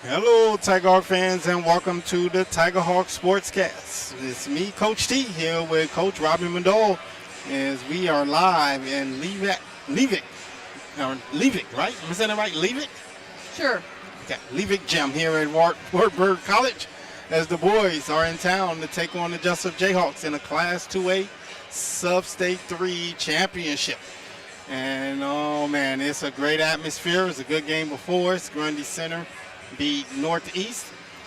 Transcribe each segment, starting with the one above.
Hello, Tiger Hawk fans, and welcome to the Tiger Hawk Sportscast. It's me, Coach T, here with Coach Robin Mandol, as we are live in Levick, right? Am I saying that right? Levick? Sure. Okay, Levick Gym here at Wartburg College, as the boys are in town to take on the Jesup Jayhawks in a Class 2A Substate 3 championship. And, oh, man, it's a great atmosphere. It was a good game before us. Grundy Center beat Northeast,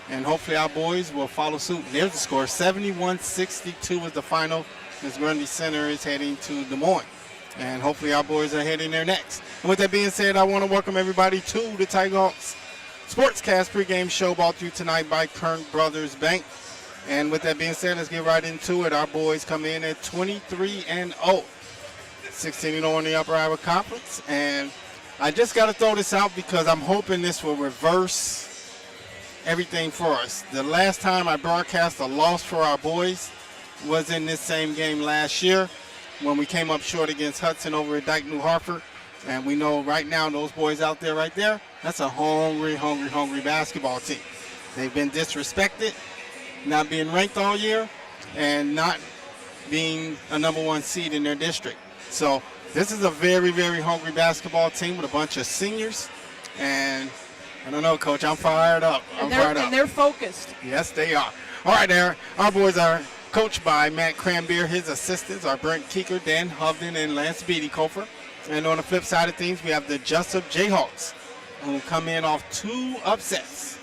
and hopefully our boys will follow suit. There's the score, 71-62 is the final, as Grundy Center is heading to Des Moines. And hopefully our boys are heading there next. And with that being said, I want to welcome everybody to the Tiger Hawks Sportscast pregame show brought to you tonight by Kern Brothers Bank. And with that being said, let's get right into it. Our boys come in at 23-0, 16-0 in the Upper Iowa Conference. And I just got to throw this out because I'm hoping this will reverse everything for us. The last time I broadcast a loss for our boys was in this same game last year when we came up short against Hudson over at Dyke New Hartford. And we know right now those boys out there right there, that's a hungry basketball team. They've been disrespected, not being ranked all year, and not being a #1 seed in their district. So this is a very hungry basketball team with a bunch of seniors. And I don't know, Coach, I'm fired up. And they're focused. Yes, they are. All right, there. Our boys are coached by Matt Cranbeer. His assistants are Brent Keeker, Dan Hovden, and Lance Beattycofer. And on the flip side of things, we have the Jesup Jayhawks, who come in off 2 upsets,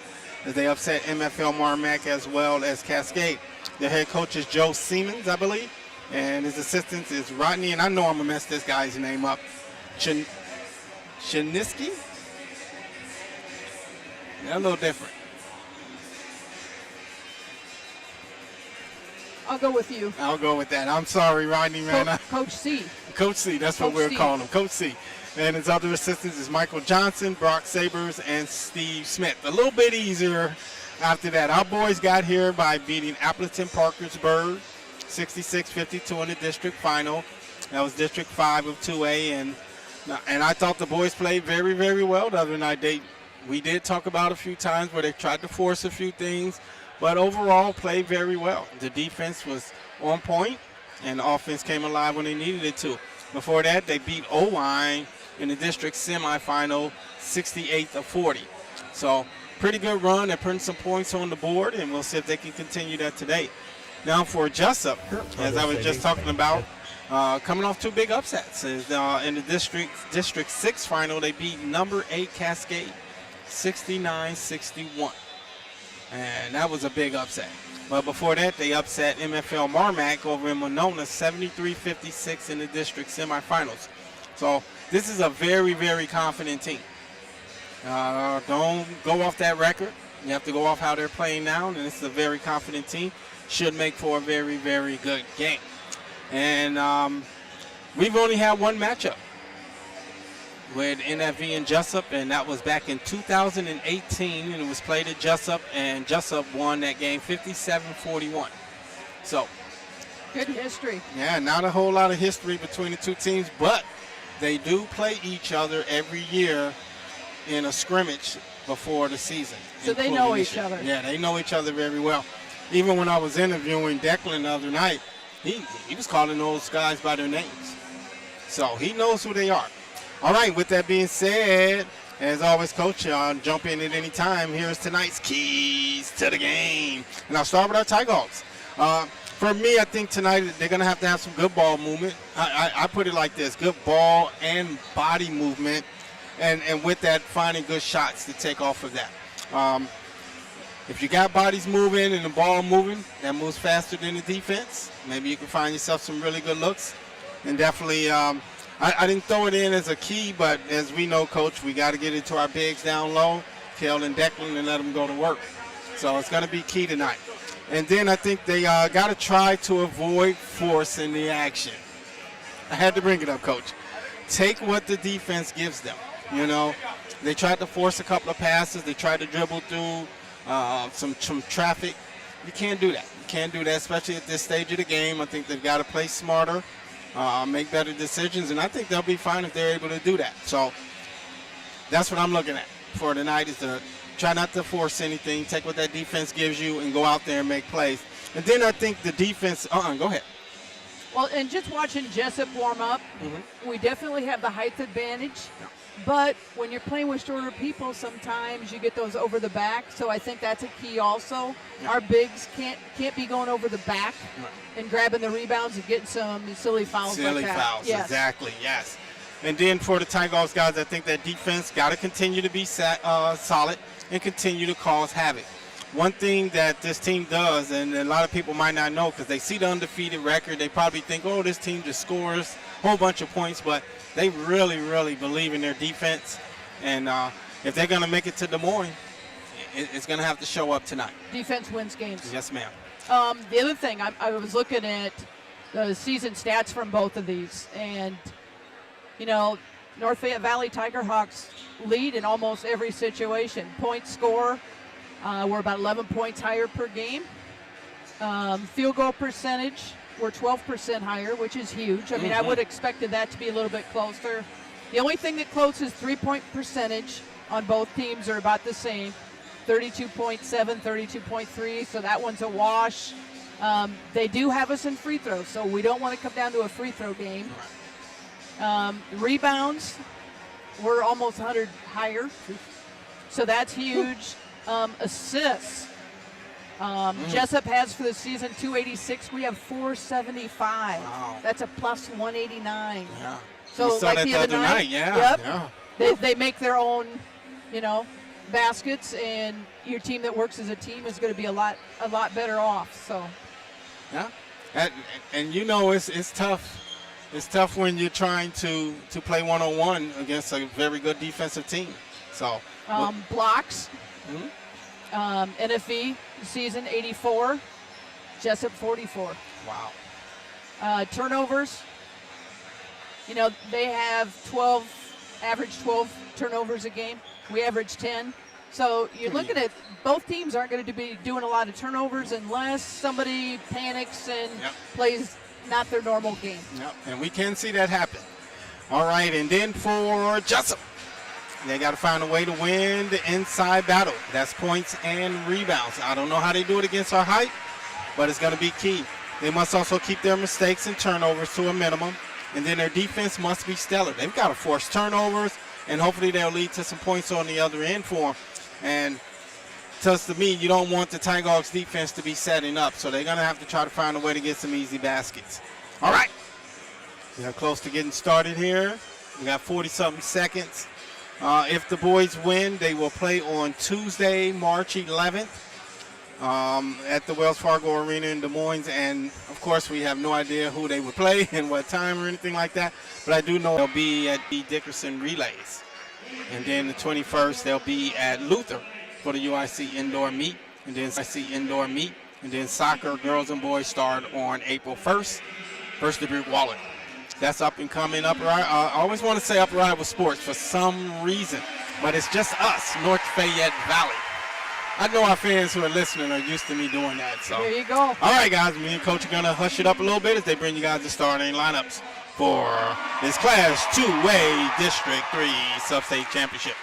as they upset MFL Marmac as well as Cascade. Their head coach is Joe Siemens, I believe, and his assistant is Rodney, and I know I'm going to mess this guy's name up, Chiniski? They're a little different. I'll go with you. I'll go with that. I'm sorry, Rodney, man. Coach C. Coach C, that's what we're calling him, Coach C. And his other assistants is Michael Johnson, Brock Sabers, and Steve Smith. A little bit easier after that. Our boys got here by beating Appleton Parkersburg 66-52 in the district final. That was District 5 of 2A. And I thought the boys played very well the other night. We did talk about a few times where they tried to force a few things, but overall played very well. The defense was on point, and the offense came alive when they needed it to. Before that, they beat Owine in the district semifinal 68-40. So pretty good run. They're putting some points on the board, and we'll see if they can continue that today. Now for Jesup, as I was just talking about, coming off 2 big upsets. In the District 6 final, they beat number 8 Cascade 69-61. And that was a big upset. But before that, they upset MFL Marmac over in Monona 73-56 in the district semifinals. So this is a very confident team. Don't go off that record. You have to go off how they're playing now, and this is a very confident team. Should make for a very good game. And we've only had one matchup with NFV and Jesup, and that was back in 2018, and it was played at Jesup, and Jesup won that game 57-41. So good history. Yeah, not a whole lot of history between the two teams, but they do play each other every year in a scrimmage before the season. So they know each other. Yeah, they know each other very well. Even when I was interviewing Declan the other night, he was calling those guys by their names. So he knows who they are. All right, with that being said, as always, Coach, jump in at any time. Here's tonight's keys to the game. And I'll start with our Tiger Hawks. For me, I think tonight they're going to have some good ball movement. I put it like this, good ball and body movement, and with that, finding good shots to take off of that. If you got bodies moving and the ball moving, that moves faster than the defense. Maybe you can find yourself some really good looks. And definitely, I didn't throw it in as a key, but as we know, Coach, we got to get it to our bigs down low, Kel and Declan, and let them go to work. So it's going to be key tonight. And then I think they got to try to avoid forcing the action. I had to bring it up, Coach. Take what the defense gives them. You know, they tried to force a couple of passes. They tried to dribble through some traffic. You can't do that. You can't do that, especially at this stage of the game. I think they've got to play smarter, make better decisions, and I think they'll be fine if they're able to do that. So that's what I'm looking at for tonight, is to Try not to force anything. Take what that defense gives you and go out there and make plays. And then I think the defense, go ahead. Well, and just watching Jesup warm up, we definitely have the height advantage. But when you're playing with shorter people, sometimes you get those over the back. So I think that's a key also. Yeah. Our bigs can't be going over the back and grabbing the rebounds and getting some silly fouls like that. Silly fouls, yes. exactly, yes. And then for the Tigers guys, I think that defense got to continue to be solid and continue to cause havoc. One thing that this team does, and a lot of people might not know because they see the undefeated record, they probably think, oh, this team just scores a whole bunch of points, but they really, really believe in their defense. And if they're going to make it to Des Moines, it's going to have to show up tonight. Defense wins games. Yes, ma'am. The other thing, I was looking at the season stats from both of these, and, North Fayette Valley Tigerhawks lead in almost every situation. Point score, we're about 11 points higher per game. Field goal percentage, we're 12% higher, which is huge. I mean, I would have expected that to be a little bit closer. The only thing that closes three-point percentage on both teams are about the same, 32.7, 32.3, so that one's a wash. They do have us in free throws, so we don't want to come down to a free throw game. Rebounds, we're almost 100 higher, so that's huge. Assists, Jesup has for the season 286. We have 475. Wow. That's a plus 189. Yeah. So we saw like that the other night, yeah. yep. Yeah. They make their own, baskets, and your team that works as a team is going to be a lot better off. So. Yeah. And it's tough. It's tough when you're trying to play one-on-one against a very good defensive team. So. Blocks. NFV season 84, Jesup 44. Wow. Turnovers. They have average 12 turnovers a game. We average 10. So you're looking at both teams aren't going to be doing a lot of turnovers unless somebody panics and plays not their normal game. Yep. And we can see that happen. All right, and then for Jesup, they got to find a way to win the inside battle. That's points and rebounds. I don't know how they do it against our height, but it's going to be key. They must also keep their mistakes and turnovers to a minimum, and then their defense must be stellar. They've got to force turnovers, and hopefully they'll lead to some points on the other end for them. And to me, you don't want the Tigers defense to be setting up, so they're going to have to try to find a way to get some easy baskets. All right. We are close to getting started here. We got 40-something seconds. If the boys win, they will play on Tuesday, March 11th at the Wells Fargo Arena in Des Moines. And, of course, we have no idea who they will play and what time or anything like that. But I do know they'll be at the Dickerson Relays. And then the 21st, they'll be at Luther for the UIC indoor meet. And then soccer, girls and boys, start on April 1st. First Dubuque Waller. That's up and coming. I always want to say Upper Iowa Sports for some reason, but it's just us, North Fayette Valley. I know our fans who are listening are used to me doing that. So there you go. All right, guys, me and Coach are going to hush it up a little bit as they bring you guys the starting lineups for this Class 2A District 3 Substate Championship.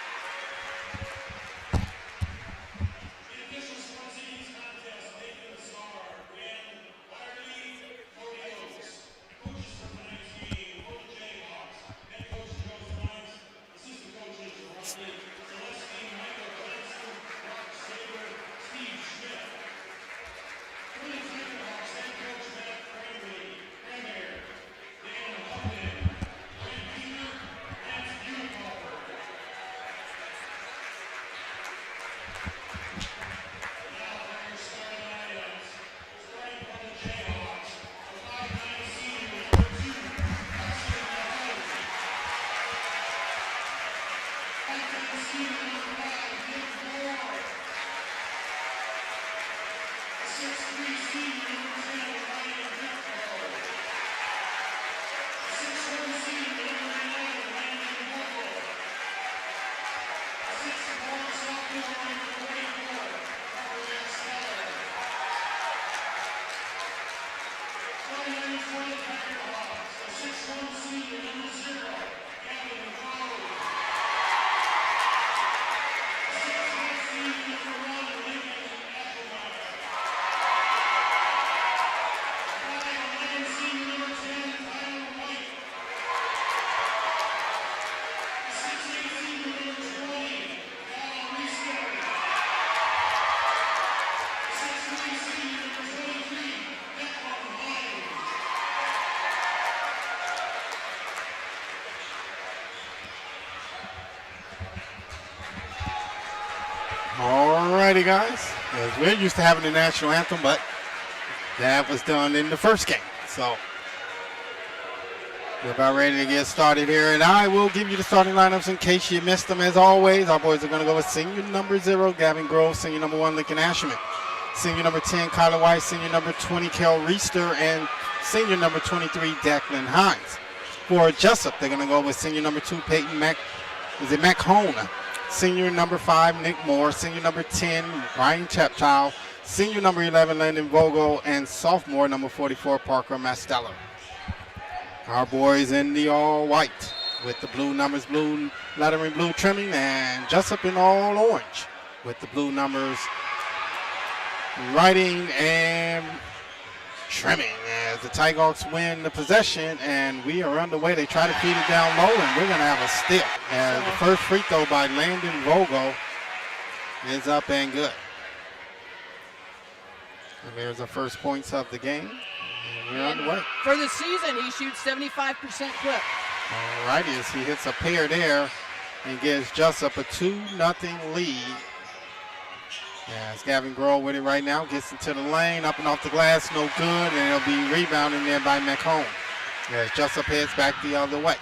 All righty, guys. As we're used to having the national anthem, but that was done in the first game. So we're about ready to get started here, and I will give you the starting lineups in case you missed them. As always, our boys are going to go with senior number 0, Gavin Grove, senior number 1, Lincoln Asherman, senior number 10, Kyler White, senior number 20, Kel Reister, and senior number 23, Declan Hines. For Jesup, they're going to go with senior number 2, Peyton McHone, senior number 5, Nick Moore, senior number 10, Ryan Chepchild, senior number 11, Landon Vogel, and sophomore number 44, Parker Mastello. Our boys in the all white with the blue numbers, blue lettering, blue trimming, and Jesup in all orange with the blue numbers, writing and trimming as the Tigers win the possession, and we are underway. They try to feed it down low, and we're going to have a steal. As the first free throw by Landon Vogel is up and good. And there's the first points of the game. And we're underway. For the season, he shoots 75% clip. All righty, as he hits a pair there and gives Jesup a 2-0 lead. As Gavin Grove with it right now, gets into the lane, up and off the glass, no good, and it'll be rebounding there by McHone. As Jesup heads back the other way.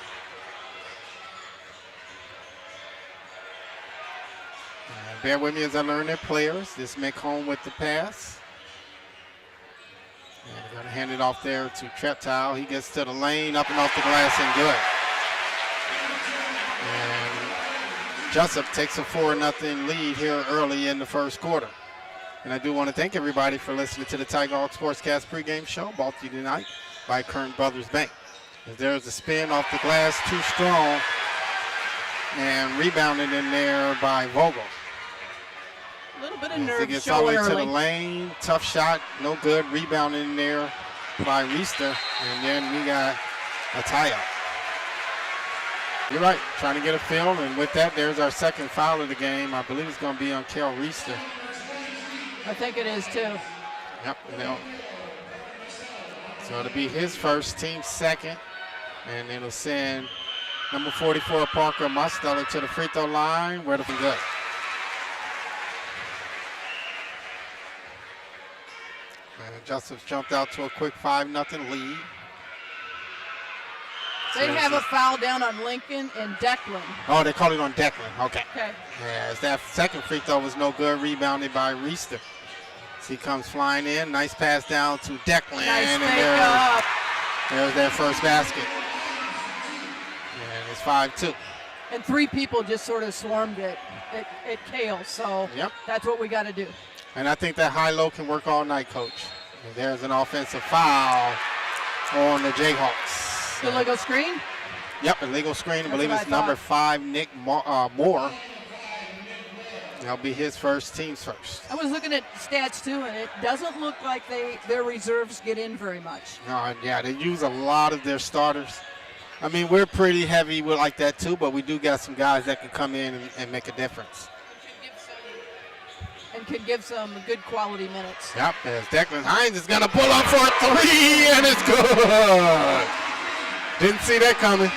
And bear with me as I learn their players. This McHone with the pass. And they're going to hand it off there to Treptow. He gets to the lane, up and off the glass, and good. And Jesup takes a 4-0 lead here early in the first quarter. And I do want to thank everybody for listening to the Tiger Hawk Sportscast pregame show, brought to you tonight by Kern Brothers Bank. As there's a spin off the glass, too strong, and rebounded in there by Vogel. A little bit of He nerve gets all the showing way to early. the lane, tough shot, no good, rebounding in there by Reister, and then we got a tie-up. You're right, trying to get a fill, and with that, there's our second foul of the game. I believe it's going to be on Kel Reister. I think it is too. Yep, so it'll be his first, team second, and it'll send number 44, Parker Mosteller, to the free throw line, where to be good. And Jusup's jumped out to a quick 5-0 lead. They have a foul down on Lincoln and Declan. Oh, they called it on Declan. Okay. Okay. As that second free throw was no good, rebounded by Reister. So he comes flying in. Nice pass down to Declan. Nice and make-up. there's their first basket. And it's 5-2. And 3 people just sort of swarmed it at Kale, so Yep. that's what we got to do. And I think that high-low can work all night, Coach. And there's an offensive foul on the Jayhawks. The Lego screen? Yep, illegal screen. I believe what it's I number thought. 5, Nick Moore. That'll be his first, team's first. I was looking at stats too, and it doesn't look like their reserves get in very much. No, yeah, they use a lot of their starters. I mean, we're pretty heavy with like that too, but we do got some guys that can come in and make a difference. And can give some good quality minutes. Yep, as Declan Hines is going to pull up for a 3, and it's good. Didn't see that coming.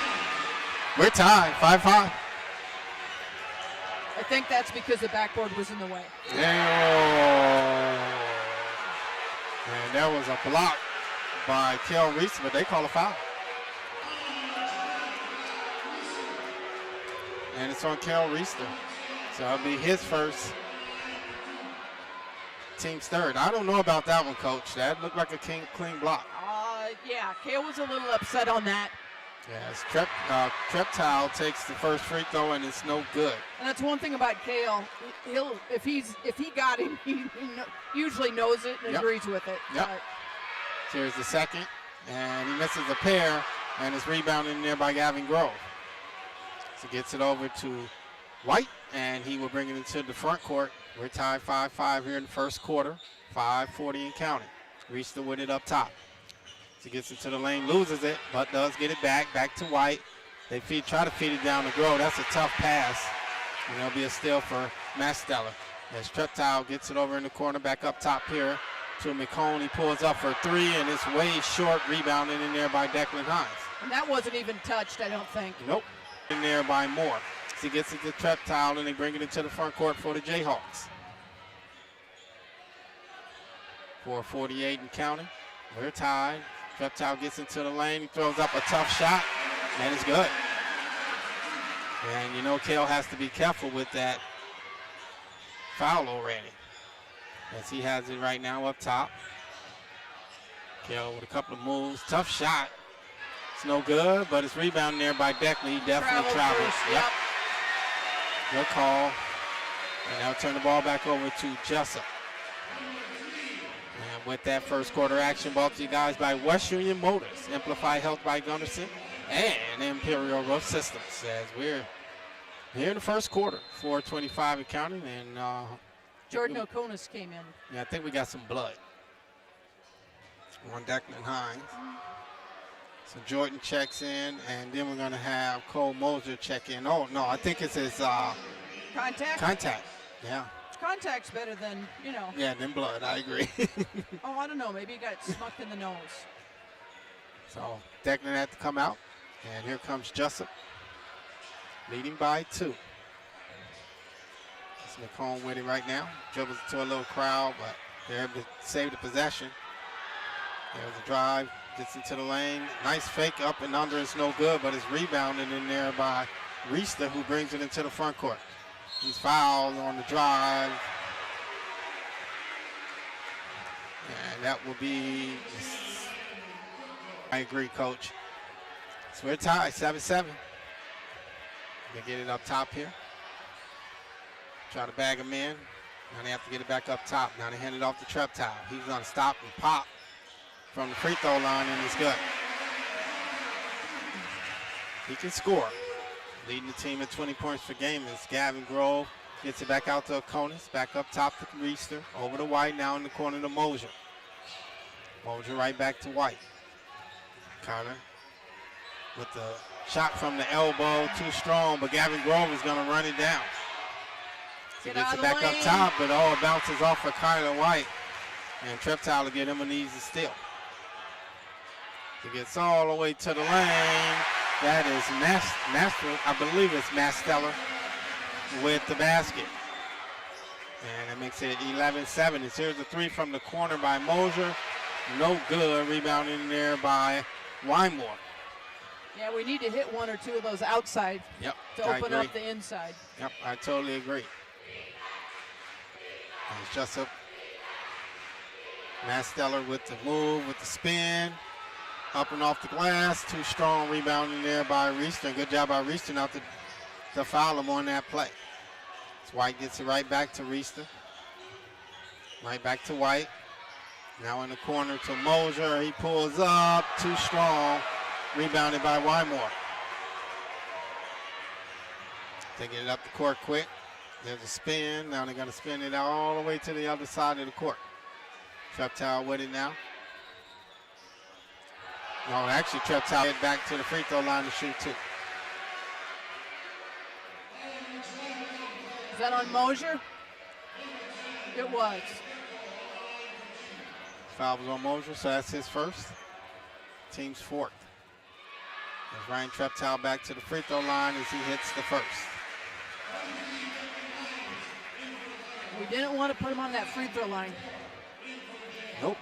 We're tied, 5-5. I think that's because the backboard was in the way. And that was a block by Kel Reese, but they call a foul. And it's on Kel Reister. So it'll be his first, team's third. I don't know about that one, Coach. That looked like a clean block. Yeah, Kale was a little upset on that. Yes, Treptow takes the first free throw, and it's no good. And that's one thing about Kale. If he got him, he usually knows it and agrees with it. Yep. So here's the second, and he misses a pair, and it's rebounded in there by Gavin Grove. So gets it over to White, and he will bring it into the front court. We're tied 5-5 here in the first quarter, 5:40 and counting. Reister with it up top. So gets into the lane, loses it, but does get it back to White. They try to feed it down to Grove. That's a tough pass. And it'll be a steal for Masteller. As Treptow gets it over in the corner, back up top here to McCone. He pulls up for 3, and it's way short, rebounded in there by Declan Hines. And that wasn't even touched, I don't think. Nope. In there by Moore. So he gets it to Treptow, and they bring it into the front court for the Jayhawks. 4:48 and counting. We're tied. Treptow gets into the lane. He throws up a tough shot, and it's good. And you know Kale has to be careful with that foul already, as he has it right now up top. Kale with a couple of moves. Tough shot. It's no good, but it's rebounded there by Beckley. He definitely traveled. Yep. Good call. And now turn the ball back over to Jesup. And with that first quarter action, brought to you guys by West Union Motors, Amplify Health by Gunderson, and Imperial Roof Systems. As we're here in the first quarter, 4:25 and counting. And Jordan Okonis came in. yeah, I think we got some blood on Declan Hines. So Jordan checks in, and then we're going to have Cole Moser check in. Oh, no, I think it's his Contact? contact. Yeah. Contact's better than, you know. Yeah, than blood. I agree. Oh, I don't know. Maybe he got smucked in the nose. So Declan had to come out, and here comes Jesup, leading by 2. It's McComb with it right now. Dribbles to a little crowd, but they're able to save the possession. There's a drive, gets into the lane. Nice fake up and under. It's no good, but it's rebounded in there by Reister, who brings it into the front court. He's fouled on the drive. And that will be, I agree, Coach. So we're tied, 7-7. They get it up top here. Try to bag him in. Now they have to get it back up top. Now they hand it off to Treptow. He's going to stop and pop from the free throw line, and it's good. He can score. Leading the team at 20 points per game is Gavin Grove. Gets it back out to Okonis. Back up top to Reister. Over to White, now in the corner to Mosier. Mosier right back to White. Carter with the shot from the elbow. Too strong, but Gavin Grove is going to run it down. He gets it back up top, but it bounces off of Kyler White. And Treptow will get him an easy steal. He gets all the way to the lane. That is Master, I believe it's Masteller with the basket. And it makes it 11-7. Here's a 3 from the corner by Mosier. No good. Rebounding in there by Wymore. Yeah, we need to hit 1 or 2 of those outside to open up the inside. Yep, I totally agree. It's Jesup. Masteller with the move, with the spin. Up and off the glass. Too strong. Rebounding there by Reister. Good job by Reister not to foul him on that play. So White gets it right back to Reister. Right back to White. Now in the corner to Mosier. He pulls up. Too strong. Rebounded by Wymore. They get it up the court quick. There's a spin. Now they're going to spin it all the way to the other side of the court. Treptow with it now. No, actually Treptow head back to the free throw line to shoot 2. Is that on Mosier? It was. Foul was on Mosier, so that's his first. Team's 4th. As Ryan Treptow back to the free throw line as he hits the first. We didn't want to put him on that free throw line. Nope.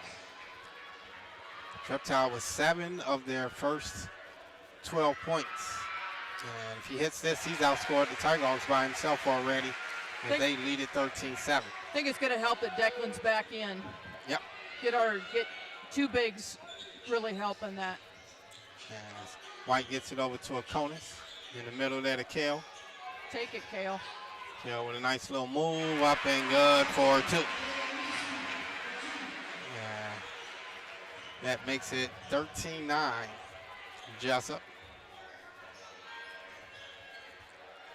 Treptow was 7 of their first 12 points. And if he hits this, he's outscored the Tigers by himself already. And they lead it 13-7. I think it's going to help that Declan's back in. Yep. Get 2 bigs really helping that. As White gets it over to Okonis. In the middle there to Kale. Take it, Kale. Kale with a nice little move up and good for 2. That makes it 13-9. Jesup.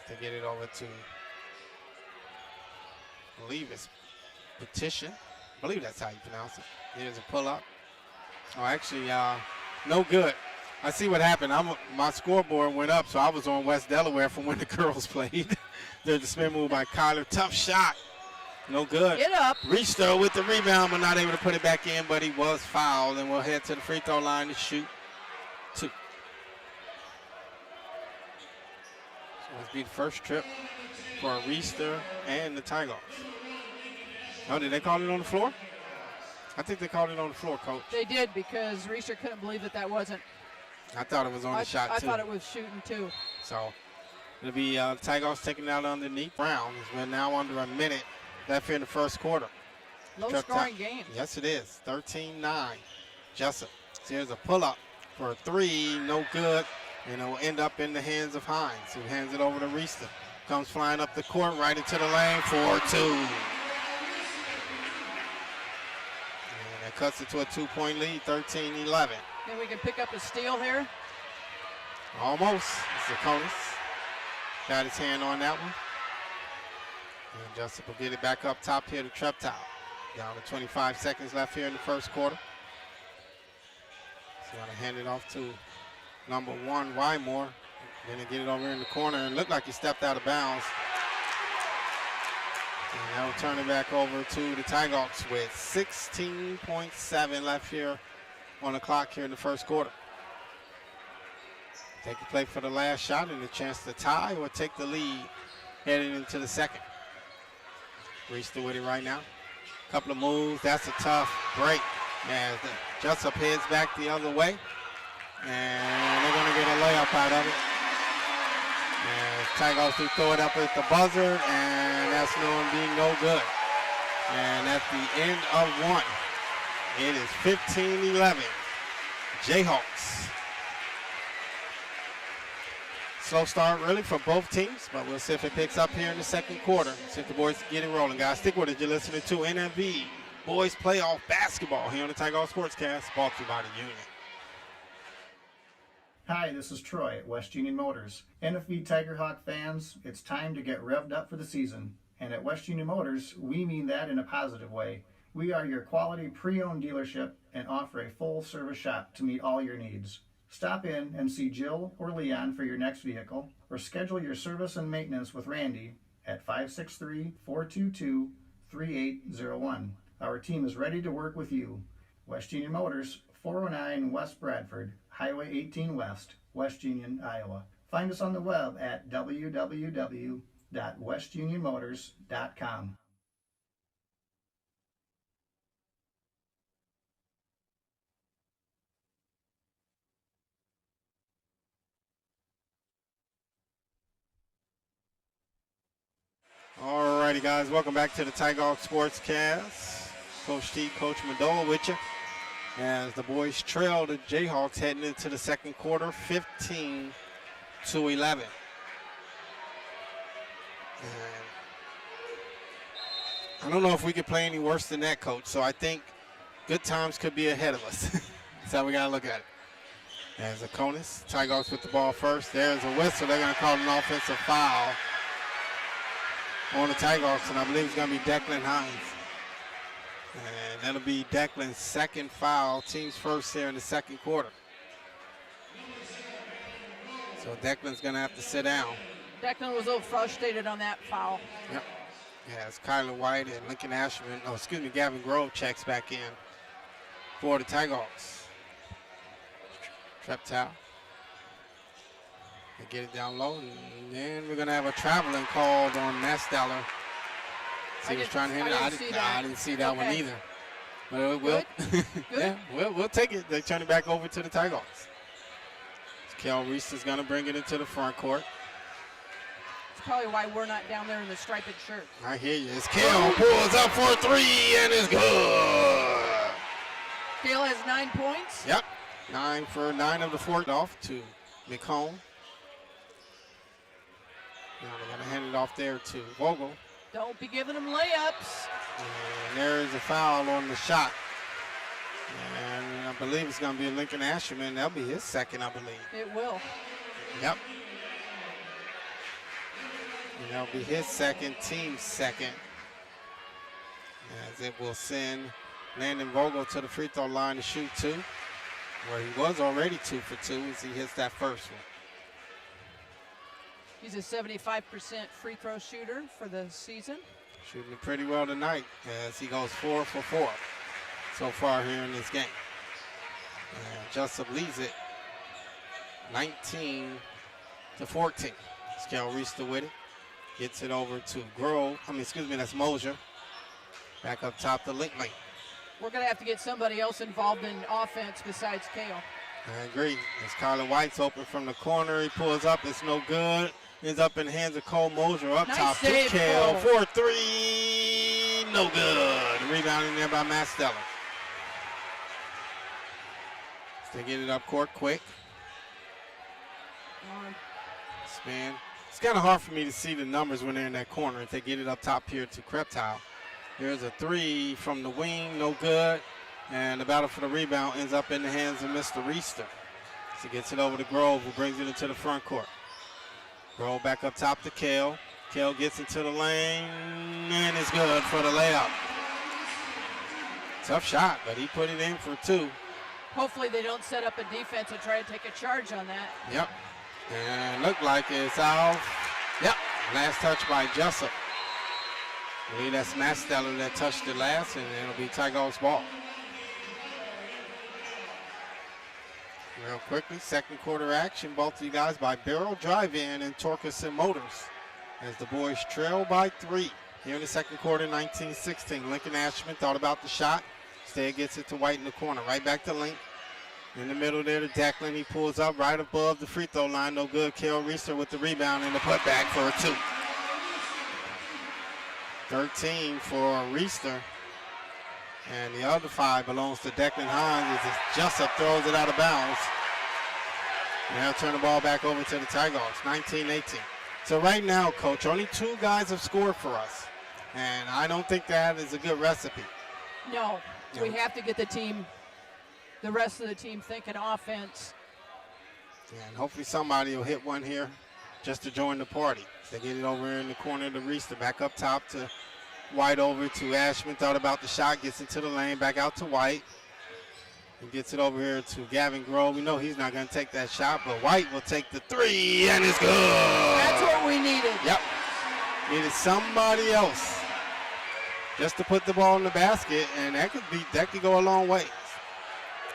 To get it over to, I believe it's Petition. I believe that's how you pronounce it. There's a pull-up. Oh, actually, no good. I see what happened. My scoreboard went up, so I was on West Delaware from when the girls played. There's a spin move by Kyler. Tough shot. No good. Get up. Reister with the rebound, but not able to put it back in, but he was fouled, and we'll head to the free throw line to shoot 2. So this be the first trip for Reister and the Tigers. Oh, did they call it on the floor? I think they called it on the floor, Coach. They did, because Reeser couldn't believe that wasn't. I thought it was on the shot, too. I thought it was shooting, too. So it'll be Tigers taking it out underneath. Brown has been now under a minute left here in the first quarter. Low-scoring game. Yes, it is. 13-9. Jesup. So here's a pull-up for a three. No good. And it will end up in the hands of Hines, who hands it over to Reester. Comes flying up the court, right into the lane, 4-2. And that cuts it to a 2-point lead, 13-11. Think we can pick up a steal here? Almost. Zakonis got his hand on that one. And Jesup will get it back up top here to Treptow. Down to 25 seconds left here in the first quarter. So going to hand it off to number 1, Wymore. Then they get it over in the corner and looked like he stepped out of bounds. And they'll turn it back over to the Tigers with 16.7 left here on the clock here in the first quarter. Take the play for the last shot and a chance to tie or take the lead heading into the second. Reester with it right now. Couple of moves. That's a tough break. As Jesup heads back the other way. And they're going to get a layup out of it. And Tigers do throw it up at the buzzer, and that's going to be no good. And at the end of one, it is 15-11. Jayhawks. Slow start really for both teams, but we'll see if it picks up here in the second quarter. See if the boys get it rolling, guys. Stick with it. You're listening to NFV Boys Playoff Basketball here on the Tigers Sportscast, brought to you by the Union. Hi, this is Troy at West Union Motors. NFV Tigerhawk fans, it's time to get revved up for the season. And at West Union Motors, we mean that in a positive way. We are your quality pre-owned dealership and offer a full-service shop to meet all your needs. Stop in and see Jill or Leon for your next vehicle, or schedule your service and maintenance with Randy at 563-422-3801. Our team is ready to work with you. West Union Motors, 409 West Bradford, Highway 18 West, West Union, Iowa. Find us on the web at www.westunionmotors.com. All righty, guys. Welcome back to the Tigers Sportscast. Coach T, Coach Madola with you. As the boys trail the Jayhawks heading into the second quarter, 15-11. And I don't know if we could play any worse than that, Coach. So I think good times could be ahead of us. That's how we got to look at it. As Zakonis, Tigers with the ball first. There's a whistle. They're going to call an offensive foul on the Tigers, and I believe it's going to be Declan Hines. And that'll be Declan's second foul, team's first here in the second quarter. So Declan's going to have to sit down. Declan was a little frustrated on that foul. Yep. Yeah, it's Kyler White and Lincoln Ashman. Oh, excuse me, Gavin Grove checks back in for the Tigers. Treptow. They get it down low, and then we're going to have a traveling called on Masteller. See who's trying to hit it. I didn't see that one either. But we'll, yeah, we'll take it. They turn it back over to the Tigers. Kel Reese is going to bring it into the front court. That's probably why we're not down there in the striped shirt. I hear you. As Kel pulls up for a three, and it's good. Kel has 9 points. Yep. 9 for 9 of the 4 off to McComb. Now they're going to hand it off there to Vogel. Don't be giving them layups. And there's a foul on the shot. And I believe it's going to be Lincoln Asherman. That'll be his second, I believe. It will. Yep. And that'll be his second, team's second. As it will send Landon Vogel to the free throw line to shoot 2, where he was already 2 for 2 as he hits that first one. He's a 75% free throw shooter for the season. Shooting it pretty well tonight as he goes 4 for 4 so far here in this game. And Jesup leads it 19-14. Scal Reester with it. Gets it over to Grove. That's Mosier. Back up top to Linkley. we're going to have to get somebody else involved in offense besides Kale. I agree. As Kyler White's open from the corner, he pulls up. It's no good. Ends up in the hands of Cole Moser. Up Nice top to save, Kale. Cole. 4-3. No good. Rebounding there by Masteller. They get it up court quick. Spin. It's kind of hard for me to see the numbers when they're in that corner. If they get it up top here to Kreptow. There's a 3 from the wing. No good. And the battle for the rebound ends up in the hands of Mr. Reister. So he gets it over to Grove, who brings it into the front court. Grove back up top to Kale. Kale gets into the lane, and it's good for the layup. Tough shot, but he put it in for 2. Hopefully they don't set up a defense and try to take a charge on that. Yep. And looked like it's out. Yep. Last touch by Jesup. I believe that's Masteller that touched it last, and it'll be Tigers' ball. Real quickly, second quarter action brought to you guys by Barrel Drive-In and Torkelson Motors as the boys trail by 3 here in the second quarter, 19-16. Lincoln Ashman thought about the shot. Instead gets it to White in the corner. Right back to Link. In the middle there to Declan. He pulls up right above the free throw line. No good. Kale Reister with the rebound and the putback for a 2. 13 for Reister. And the other 5 belongs to Declan Hines as Jesup throws it out of bounds. And they'll turn the ball back over to the Tigers, 19-18. So right now, Coach, only 2 guys have scored for us. And I don't think that is a good recipe. No, we have to get the rest of the team thinking offense. Yeah, and hopefully somebody will hit one here just to join the party. They get it over in the corner to Reister, back up top to White over to Ashman. Thought about the shot, gets into the lane, back out to White. He gets it over here to Gavin Grove. We know he's not going to take that shot, but White will take the 3, and it's good. That's what we needed. Yep. Needed somebody else just to put the ball in the basket, and that could go a long way.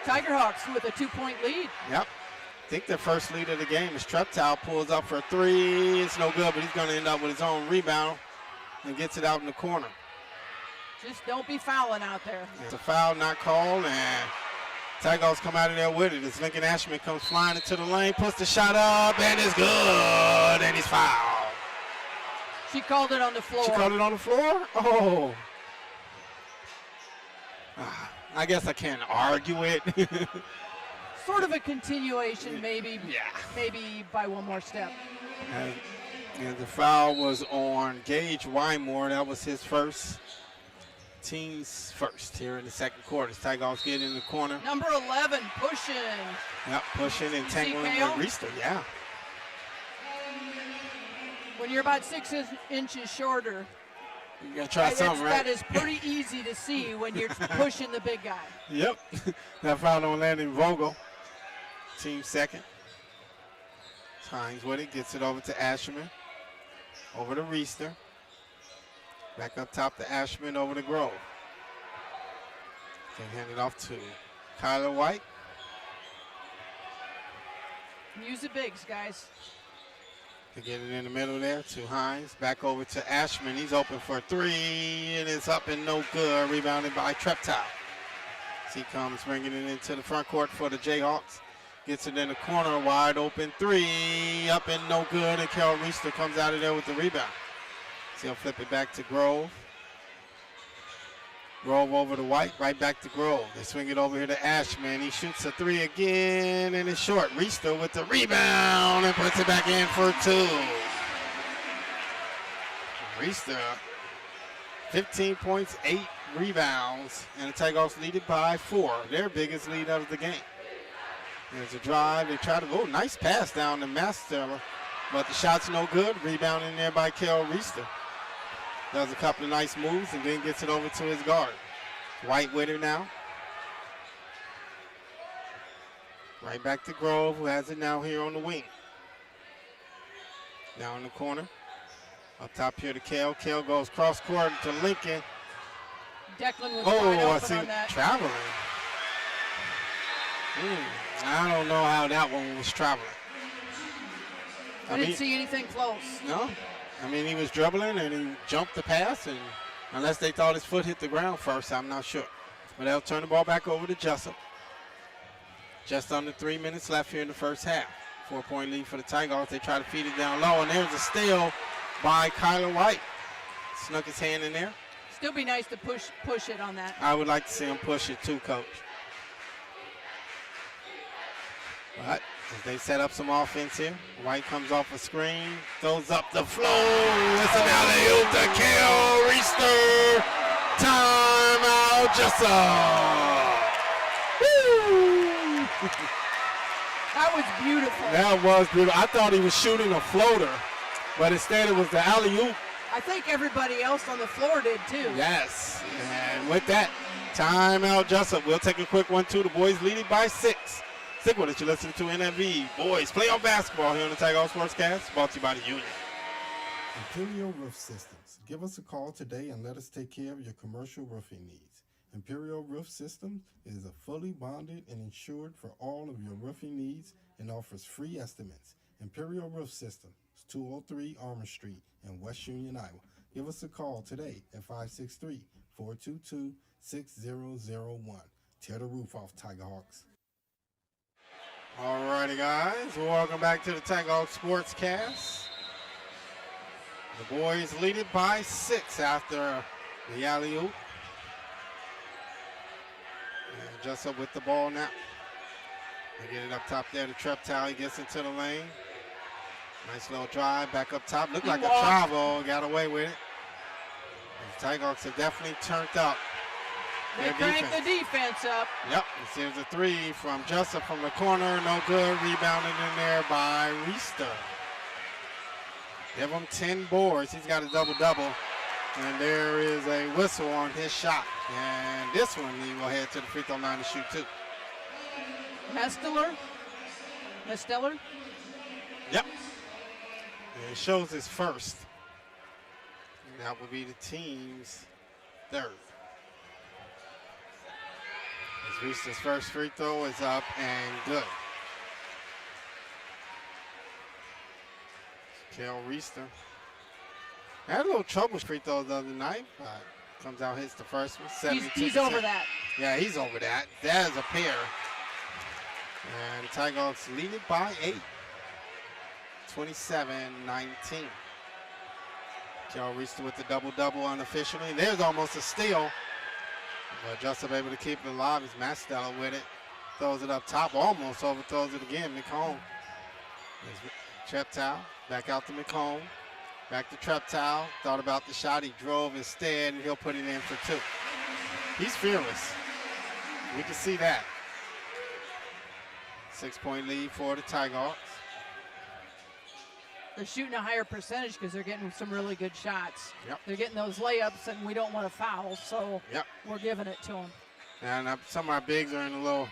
Tigerhawks with a 2-point lead. Yep. I think their first lead of the game is Treptow pulls up for a 3. It's no good, but he's going to end up with his own rebound and gets it out in the corner. Just don't be fouling out there. It's a foul not called, and Tigers come out of there with it as Lincoln Ashman comes flying into the lane, puts the shot up, and it's good, and he's fouled. She called it on the floor. She called it on the floor? Oh. I guess I can't argue it. Sort of a continuation, maybe. Yeah. Maybe by one more step. And the foul was on Gage Wymore. That was his first. Team's first here in the second quarter. Tigers get in the corner. Number 11, pushing. Yep, pushing and tangling with Reister. Yeah. When you're about 6 inches shorter, you gotta try something, right? That is pretty easy to see when you're pushing the big guy. Yep. That foul on Landon Vogel. Team second. Hines with it, gets it over to Ashman. Over to Reister. Back up top to Ashman, over to Grove. Can hand it off to Kyler White. Use the bigs, guys. They get it in the middle there to Hines. Back over to Ashman. He's open for 3, and it's up and no good. Rebounded by Treptow. He comes bringing it into the front court for the Jayhawks. Gets it in the corner, wide open 3, up and no good, and Kale Reister comes out of there with the rebound. So he'll flip it back to Grove. Grove over to White, right back to Grove. They swing it over here to Ashman. He shoots a 3 again, and it's short. Reister with the rebound and puts it back in for 2. Reister, 15 points, 8 rebounds, and the Tigers lead it by 4. Their biggest lead of the game. There's a drive. They try to go. Nice pass down to Master, but the shot's no good. Rebounding there by Kale Reister. Does a couple of nice moves and then gets it over to his guard. White with her now. Right back to Grove, who has it now here on the wing. Now in the corner. Up top here to Kale. Kale goes cross court to Lincoln. Declan was wide I open see on that. traveling. I don't know how that one was traveling. I didn't see anything close. No. I mean, he was dribbling and he jumped the pass, and unless they thought his foot hit the ground first, I'm not sure. But they'll turn the ball back over to Jesup. Just under 3 minutes left here in the first half. 4-point lead for the Tigers. They try to feed it down low, and there's a steal by Kyler White. Snuck his hand in there. Still be nice to push it on that. I would like to see him push it too, Coach. But as they set up some offense here, White comes off a screen, throws up the floor. It's an alley-oop to kill Reister. Timeout, Jesup. Woo! That was beautiful. That was beautiful. I thought he was shooting a floater, but instead it was the alley-oop. I think everybody else on the floor did too. Yes, and with that, timeout, Jesup. We'll take a quick 1-2. The boys lead it by 6. Stick with it. You're listening to NFV Boys Playoff Basketball here on the Tiger Sportscast, brought to you by the Union. Imperial Roof Systems. Give us a call today and let us take care of your commercial roofing needs. Imperial Roof Systems is a fully bonded and insured for all of your roofing needs and offers free estimates. Imperial Roof Systems, 203 Armour Street in West Union, Iowa. Give us a call today at 563-422-6001. Tear the roof off, Tiger Hawks. All righty, guys. Welcome back to the Tiger Sportscast. The boys lead it by 6 after the alley-oop. And Jesup with the ball now. They get it up top there to Treptow. He gets into the lane. Nice little drive back up top. Looked like a travel. Got away with it. The Tigers have definitely turned up. They cranked the defense up. Yep. Here's a 3 from Jesup from the corner. No good. Rebounded in there by Reister. Give him 10 boards. He's got a double-double. And there is a whistle on his shot. And this one, he will head to the free throw line to shoot 2. Mesteller? Yep. And it shows his first. And that will be the team's third. As Reister's first free throw is up and good. Kel Reister had a little trouble with free throws the other night, but comes out, hits the first one. 72%. He's over that. Yeah, he's over that. That is a pair. And Tigers lead it by 8. 27-19. Kel Reister with the double-double unofficially. There's almost a steal. But Jesup able to keep it alive. It's Mastella with it. Throws it up top. Almost overthrows it again. McComb. Treptow. Back out to McComb. Back to Treptow. Thought about the shot. He drove instead, and he'll put it in for 2. He's fearless. We can see that. 6-point lead for the Tigers. They're shooting a higher percentage because they're getting some really good shots. Yep. They're getting those layups, and we don't want to foul, so we're giving it to them. And some of our bigs are in a little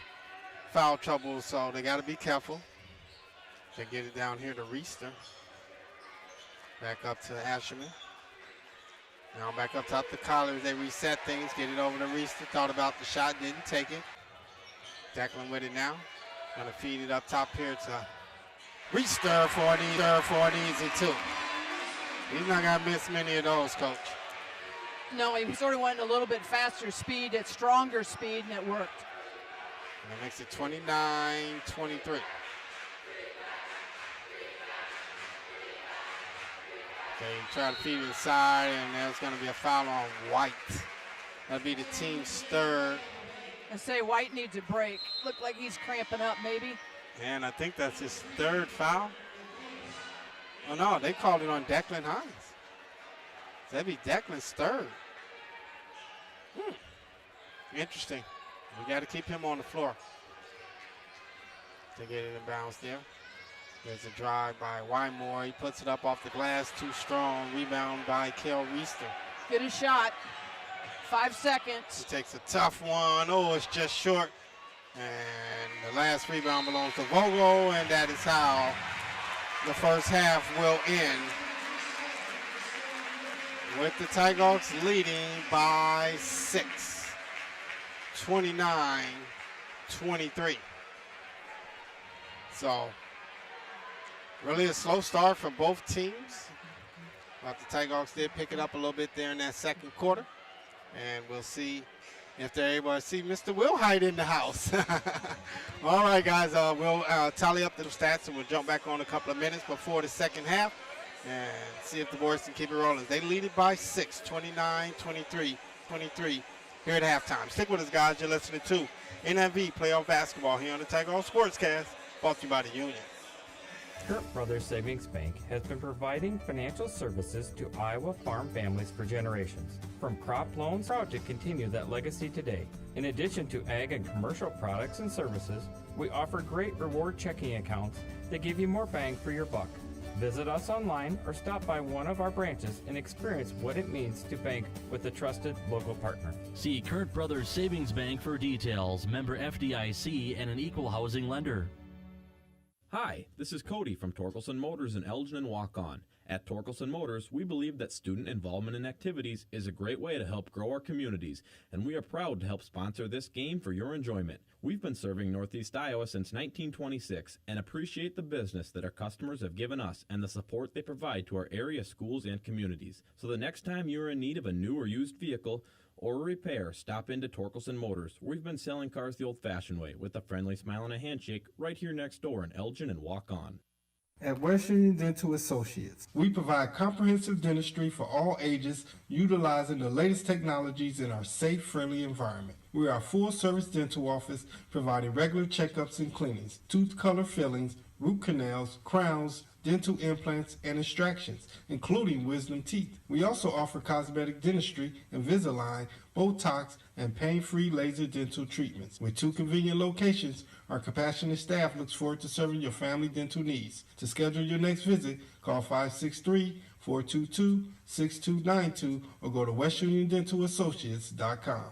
foul trouble, so they got to be careful. They get it down here to Reister. Back up to Asherman. Now back up top to Collars. They reset things, get it over to Reister. Thought about the shot, didn't take it. Declan with it now. Gonna feed it up top here to Reister for an easy 2. He's not gonna miss many of those, Coach. No, he sort of went a little bit faster speed, at stronger speed, and it worked. And that makes it 29-23. They try to feed it inside, and there's going to be a foul on White. That'll be the team's third. I say White needs a break. Looked like he's cramping up, maybe. And I think that's his third foul. Oh, no, they called it on Declan Hines. So that'd be Declan's third. Interesting. We got to keep him on the floor to get it in bounds there. There's a drive by Wymore. He puts it up off the glass, too strong. Rebound by Kel Reister. Get a shot. 5 seconds. He takes a tough one. Oh, it's just short. And the last rebound belongs to Vogel, and that is how the first half will end. With the Tigers leading by 6. 29-23. So, really a slow start for both teams. But the Tigers did pick it up a little bit there in that second quarter. And we'll see if they're able to see Mr. Wilhite in the house. All right, guys, we'll tally up the stats and we'll jump back on a couple of minutes before the second half and see if the boys can keep it rolling. They lead it by 6, 29-23 here at halftime. Stick with us, guys. You're listening to NFV Playoff Basketball here on the Tiger Hawk Sportscast, brought to you by the Union. Kurt Brothers Savings Bank has been providing financial services to Iowa farm families for generations. From crop loans, proud to continue that legacy today. In addition to ag and commercial products and services, we offer great reward checking accounts that give you more bang for your buck. Visit us online or stop by one of our branches and experience what it means to bank with a trusted local partner. See Kurt Brothers Savings Bank for details. Member FDIC and an equal housing lender. Hi, this is Cody from Torkelson Motors in Elgin and Walk-On. At Torkelson Motors, we believe that student involvement in activities is a great way to help grow our communities, and we are proud to help sponsor this game for your enjoyment. We've been serving Northeast Iowa since 1926 and appreciate the business that our customers have given us and the support they provide to our area schools and communities. So the next time you're in need of a new or used vehicle or a repair, stop into Torkelson Motors. We've been selling cars the old-fashioned way with a friendly smile and a handshake right here next door in Elgin and Walk-On. At West Union Dental Associates, we provide comprehensive dentistry for all ages, utilizing the latest technologies in our safe, friendly environment. We are a full-service dental office providing regular checkups and cleanings, tooth color fillings, root canals, crowns, dental implants, and extractions, including wisdom teeth. We also offer cosmetic dentistry, Invisalign, Botox, and pain-free laser dental treatments. With 2 convenient locations, our compassionate staff looks forward to serving your family dental needs. To schedule your next visit, call 563-422-6292 or go to westuniondentalassociates.com.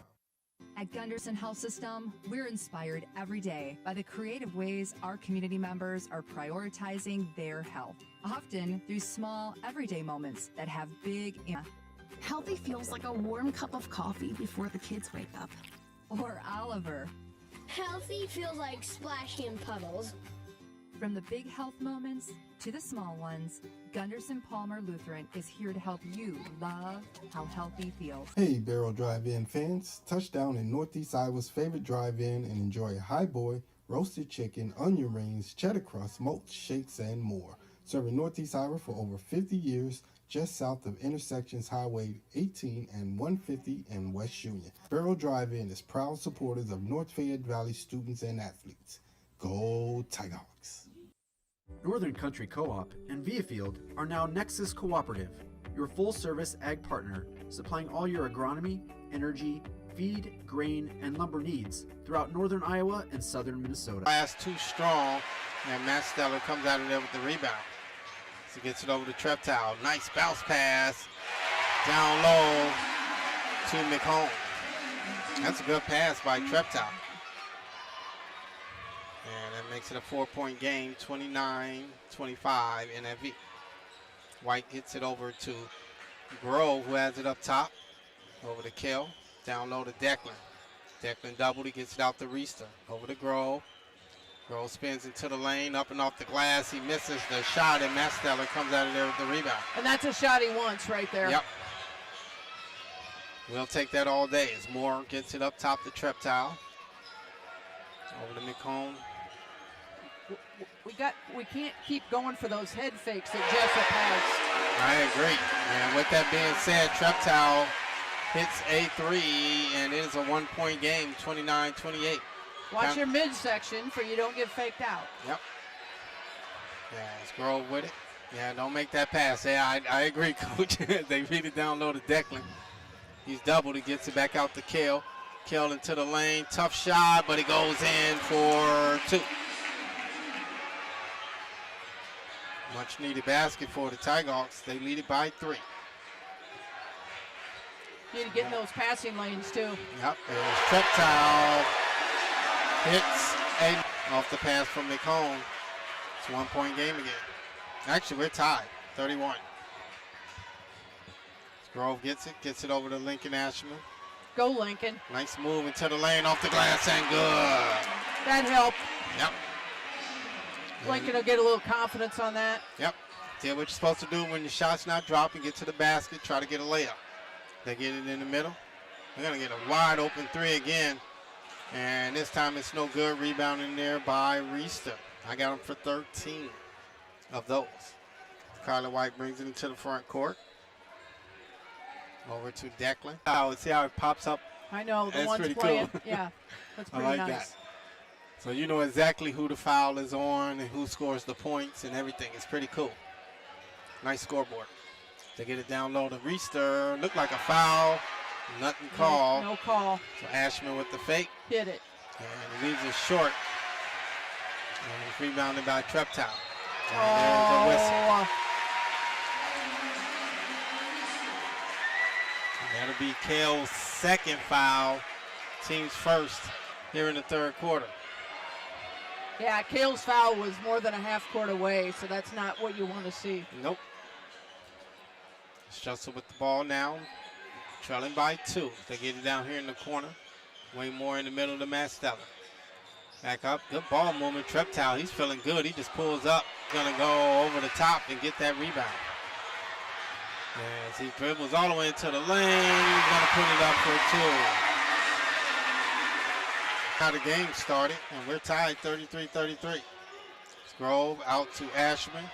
At Gunderson Health System, we're inspired every day by the creative ways our community members are prioritizing their health, often through small, everyday moments that have big impact. Healthy feels like a warm cup of coffee before the kids wake up. Or Oliver. Healthy feels like splashing in puddles. From the big health moments to the small ones, Gunderson Palmer Lutheran is here to help you love how healthy feels. Hey, Barrel Drive-In fans. Touchdown in Northeast Iowa's favorite drive-in and enjoy a high boy, roasted chicken, onion rings, cheddar crust, mulch, shakes, and more. Serving Northeast Iowa for over 50 years, just south of intersections Highway 18 and 150 in West Union. Barrel Drive-In is proud supporters of North Fayette Valley students and athletes. Go Tiger Hawks! Northern Country Co-op and Viafield are now Nexus Cooperative, your full-service ag partner, supplying all your agronomy, energy, feed, grain, and lumber needs throughout northern Iowa and southern Minnesota. Pass too strong, and Matt Steller comes out of there with the rebound. So gets it over to Treptow. Nice bounce pass down low to McComb. That's a good pass by Treptow. And that makes it a 4-point game, 29-25 NFV. White gets it over to Grove, who has it up top. Over to Kell. Down low to Declan. Declan doubled. He gets it out to Reister. Over to Grove. Grove spins into the lane, up and off the glass. He misses the shot, and Matt Steller comes out of there with the rebound. And that's a shot he wants right there. Yep. We'll take that all day as Moore gets it up top to Treptow. Over to McComb. We can't keep going for those head fakes that Jesup has. I agree. And with that being said, Treptow hits a 3, and it is a 1-point game, 29-28. Watch your midsection for you don't get faked out. Yep. Yeah, it's Grove with it. Yeah, don't make that pass. Yeah, I agree, Coach. They beat it down low to Declan. He's doubled. He gets it back out to Kell. Kell into the lane. Tough shot, but he goes in for 2. Much needed basket for the Tiger Hawks. They lead it by 3. Need to get in those passing lanes too. Yep, there's Treptow. Hits a off the pass from McComb. It's a 1-point game again. Actually, we're tied, 31. Grove gets it over to Lincoln Ashman. Go Lincoln. Nice move into the lane, off the glass, and good. That helped. Yep. Lincoln will get a little confidence on that. Yep. Did what you're supposed to do when the shot's not dropping. Get to the basket, try to get a layup. They get it in the middle. They're going to get a wide open three again. And this time it's no good. Rebounding there by Reister. I got him for 13 of those. Carla White brings it into the front court. Over to Declan. Oh, see how it pops up? I know, the That's one's pretty playing. cool. Yeah, that's I pretty like nice. that. So you know exactly who the foul is on and who scores the points and everything. It's pretty cool. Nice scoreboard. They get it down low to Reister. Looked like a foul. Nothing called. No call. So Ashman with the fake. Hit it. And he leaves it short. And it's rebounded by Treptow. And Oh. there's a whistle. That'll be Kale's second foul. Team's first here in the third quarter. Yeah, Kale's foul was more than a half court away, so that's not what you want to see. Nope. Jesup with the ball now. Trailing by 2. They get it down here in the corner. Way more in the middle to Matt Stellar. Back up. Good ball movement. Treptow, he's feeling good. He just pulls up. Going to go over the top and get that rebound. As he dribbles all the way into the lane, he's going to put it up for 2. How the game started, and we're tied 33-33. Grove out to Ashman.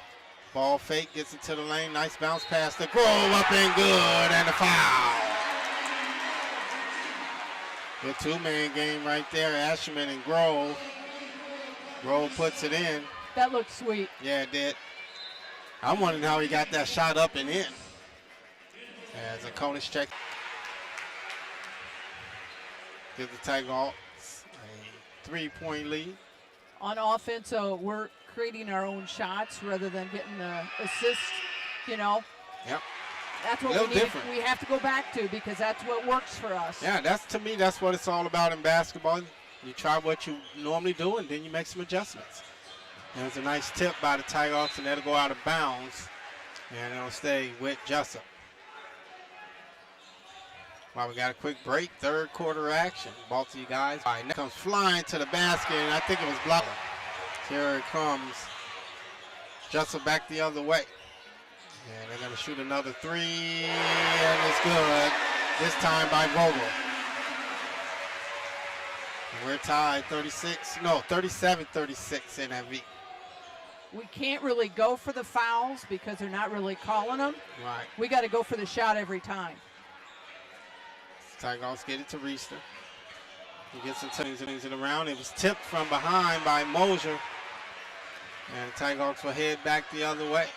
Ball fake, gets into the lane. Nice bounce pass to Grove, up and good, and a foul. Good two-man game right there, Ashman and Grove. Grove puts it in. That looked sweet. Yeah, it did. I'm wondering how he got that shot up and in. As a Conus check. Give the Tigers a 3-point lead. On offense, so we're creating our own shots rather than getting the assist, you know. Yep. That's what we have to go back to because that's what works for us. Yeah, to me, that's what it's all about in basketball. You try what you normally do, and then you make some adjustments. And it was a nice tip by the Tigers, and that'll go out of bounds, and it'll stay with Jesup. Well, we got a quick break, third quarter action. Ball to you guys. All right, now comes flying to the basket, and I think it was blocked. Here it comes. Jesup back the other way. And they're going to shoot another three, and it's good. This time by Vogel. And we're tied 37-36 NFV. We can't really go for the fouls because they're not really calling them. Right. We got to go for the shot every time. Tigers get it to Reister. He gets it around. It was tipped from behind by Mosier. And the Tigers will head back the other way.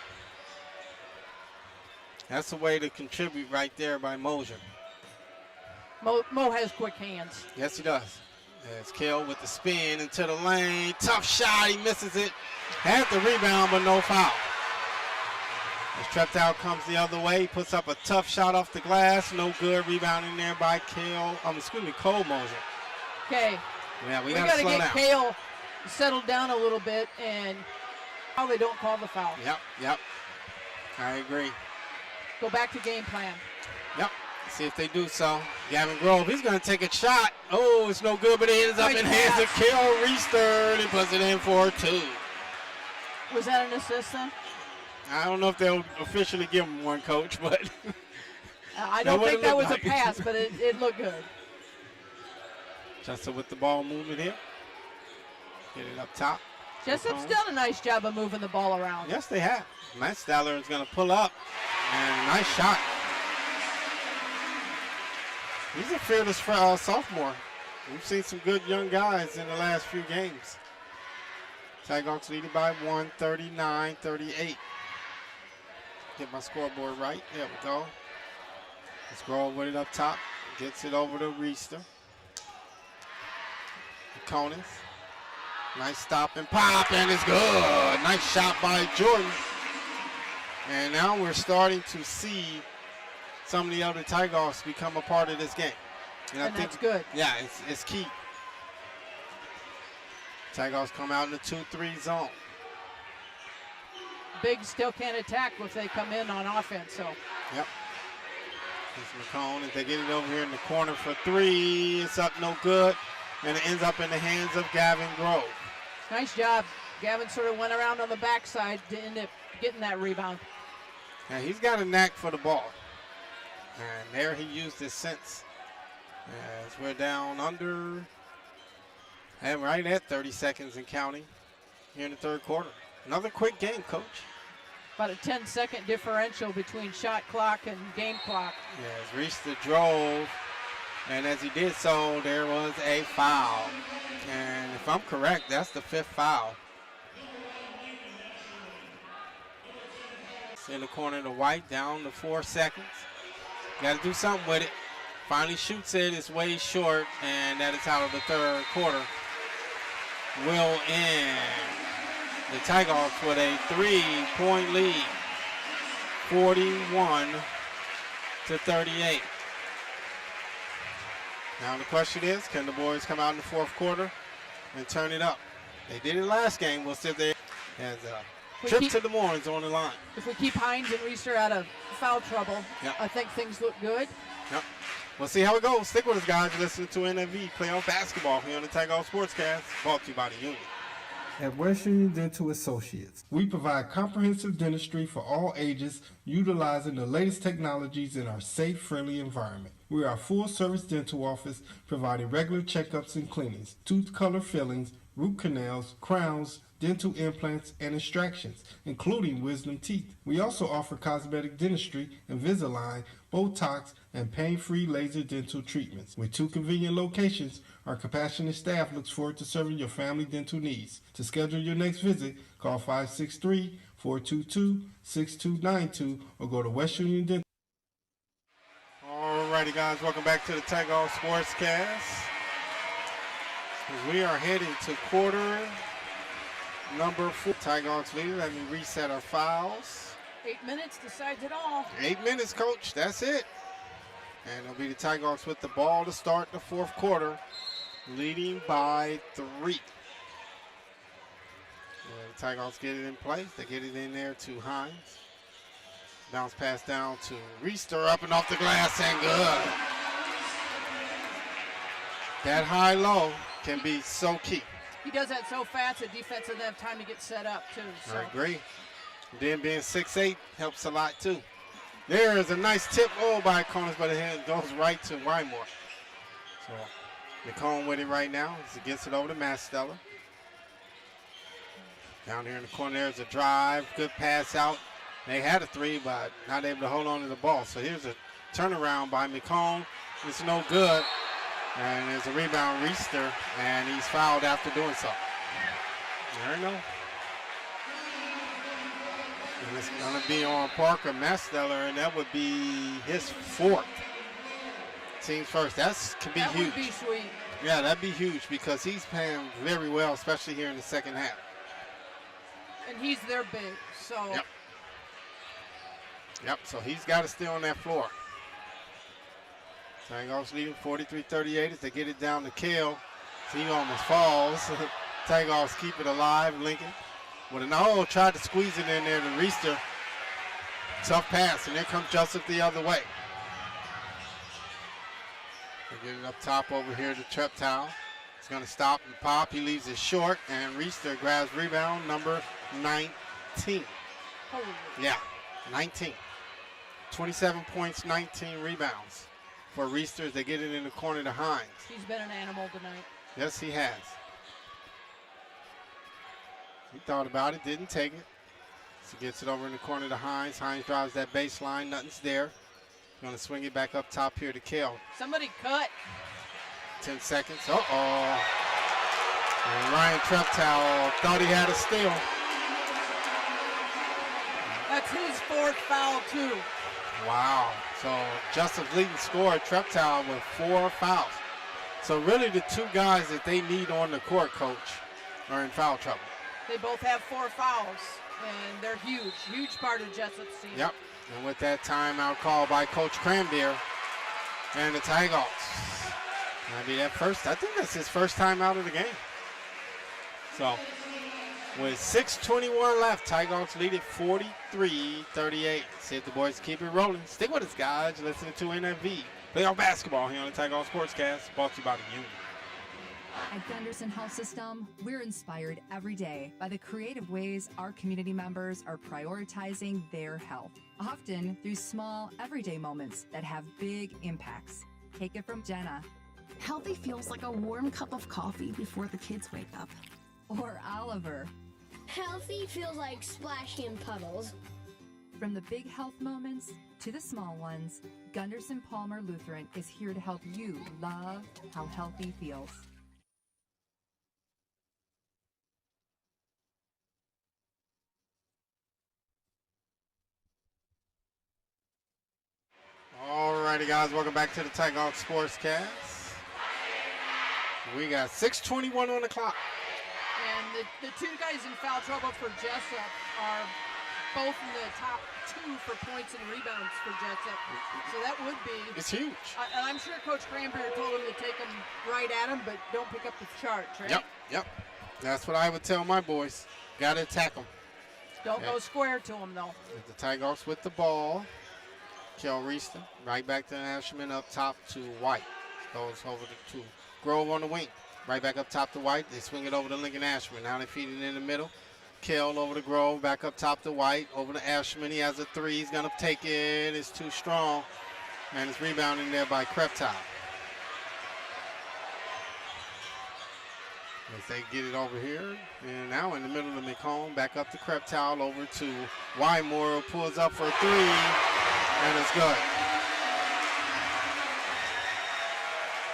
That's a way to contribute right there by Mosier. Mo has quick hands. Yes, he does. There's Kell with the spin into the lane. Tough shot. He misses it. Had the rebound, but no foul. As Treptow comes the other way, puts up a tough shot off the glass. No good. Rebounding there by Cole Mosier. Okay. Yeah, we got got to get down. Cale settled down a little bit, and how they don't call the foul. Yep. I agree. Go back to game plan. Yep. See if they do so. Gavin Grove, he's going to take a shot. Oh, it's no good, but it ends up in hands of Cale Reister, and he puts it in for 2. Was that an assist then? I don't know if they'll officially give him one, Coach, but I don't think that was a pass, but it looked good. Jesup with the ball movement here. Get it up top. Jesup's done a nice job of moving the ball around. Yes, they have. Matt Stellar is going to pull up, and nice shot. He's a fearless sophomore. We've seen some good young guys in the last few games. Tigers leading by 1, 39-38. Get my scoreboard right. There we go. Let's go with it up top. Gets it over to Reister. Conus. Nice stop and pop, and it's good. Nice shot by Jordan. And now we're starting to see some of the other Tigers become a part of this game. And I think that's good. Yeah, it's key. Tigers come out in the 2-3 zone. Big still can't attack if they come in on offense. So. Yep. It's McCone. If they get it over here in the corner for 3, it's up no good. And it ends up in the hands of Gavin Grove. Nice job. Gavin sort of went around on the backside to end up getting that rebound. Now he's got a knack for the ball. And there he used his sense As we're down under and right at 30 seconds and counting here in the third quarter. Another quick game, Coach. About a 10-second differential between shot clock and game clock. Yes, Reister drove, and as he did so, there was a foul. And if I'm correct, that's the 5th foul. It's in the corner to White, down to 4 seconds. Got to do something with it. Finally shoots it, it's way short, and that is out of the third quarter. Will end. The Tigers with a 3-point lead, 41-38. Now the question is, can the boys come out in the fourth quarter and turn it up? They did it last game. We'll see if they has a trip to the Mourns on the line. If we keep Hines and Reister out of foul trouble, yep. I think things look good. Yep. We'll see how it goes. Stick with us, guys. You're listening to NFV Playoff Basketball here on the Tiger Sportscast, brought to you by the Union. At West Union Dental Associates, we provide comprehensive dentistry for all ages, utilizing the latest technologies in our safe, friendly environment. We are a full-service dental office providing regular checkups and cleanings, tooth color fillings, root canals, crowns, dental implants, and extractions, including wisdom teeth. We also offer cosmetic dentistry, Invisalign, Botox, and pain-free laser dental treatments. With 2 convenient locations, our compassionate staff looks forward to serving your family dental needs. To schedule your next visit, call 563-422-6292 or go to West Union Dental. Alrighty, guys, welcome back to the Tiger Sportscast. We are heading to quarter number 4. Tigers leader. Let me reset our files. 8 minutes decides it all. 8 minutes, Coach. That's it. And it'll be the Tigers with the ball to start the fourth quarter, leading by 3. The Tigers get it in place. They get it in there to Hines. Bounce pass down to Reister, up and off the glass, and good. That high-low can be so key. He does that so fast, the defense doesn't have time to get set up, too. So. I agree. Then being 6'8" helps a lot, too. There is a nice tip by Conus, but it goes right to Wymore. So McComb with it right now as he gets it over to Mastella. Down here in the corner, there's a drive. Good pass out. They had a 3, but not able to hold on to the ball. So here's a turnaround by McComb. It's no good. And there's a rebound, Reister, and he's fouled after doing so. There you know. And it's going to be on Parker Mastella, and that would be his 4th. Team's first. That can be huge. That would be sweet. Yeah, that'd be huge because he's playing very well, especially here in the second half. And he's their big, so. Yep, so he's got to stay on that floor. Tigers leading 43-38 as they get it down to Kale. So he almost falls. Tigers keep it alive. Lincoln with an tried to squeeze it in there to Reister. Tough pass, and there comes Jesup the other way. They get it up top over here to Treptow. He's going to stop and pop. He leaves it short, and Reister grabs rebound number 19. Holy. Yeah, 19. 27 points, 19 rebounds. For Reister as they get it in the corner to Hines. He's been an animal tonight. Yes, he has. He thought about it, didn't take it. So he gets it over in the corner to Hines. Hines drives that baseline, nothing's there. Going to swing it back up top here to Kale. Somebody cut. 10 seconds. Uh-oh. And Ryan Treptow thought he had a steal. That's his 4th foul, too. Wow. So Jusup's leading scorer, Treptow, with 4 fouls. So really the 2 guys that they need on the court, Coach, are in foul trouble. They both have 4 fouls, and they're huge. Huge part of Jesup's team. Yep. And with that timeout call by Coach Cranbeer and the Tigers. That'll be that first. I think that's his first time out of the game. So with 6:21 left, Tigers lead it 43-38. See if the boys keep it rolling. Stick with us, guys. You're listening to NFV Playoff Basketball here on the Tigers Sportscast, brought to you by the Union. At Gunderson Health System, we're inspired every day by the creative ways our community members are prioritizing their health, often through small, everyday moments that have big impacts. Take it from Jenna. Healthy feels like a warm cup of coffee before the kids wake up. Or Oliver. Healthy feels like splashing puddles. From the big health moments to the small ones, Gunderson Palmer Lutheran is here to help you love how healthy feels. Alrighty, guys, welcome back to the Tighthawk Sportscast. We got 6:21 on the clock. And the two guys in foul trouble for Jesup are both in the top 2 for points and rebounds for Jesup. So that would be... It's huge. And I'm sure Coach Cranberry told him to take them right at him, but don't pick up the charge, right? Yep. That's what I would tell my boys. Got to attack them. Don't go square to them, though. The Tighthawks with the ball. Kel Reeston, right back to Ashman, up top to White. Goes over to Grove on the wing. Right back up top to White. They swing it over to Lincoln Ashman. Now they feed it in the middle. Kel over to Grove, back up top to White. Over to Ashman. He has a 3. He's going to take it. It's too strong. And it's rebounding there by Kreptow. As they get it over here. And now in the middle of McComb, back up to Kreptow, over to Wymore, who pulls up for a 3. And it's good.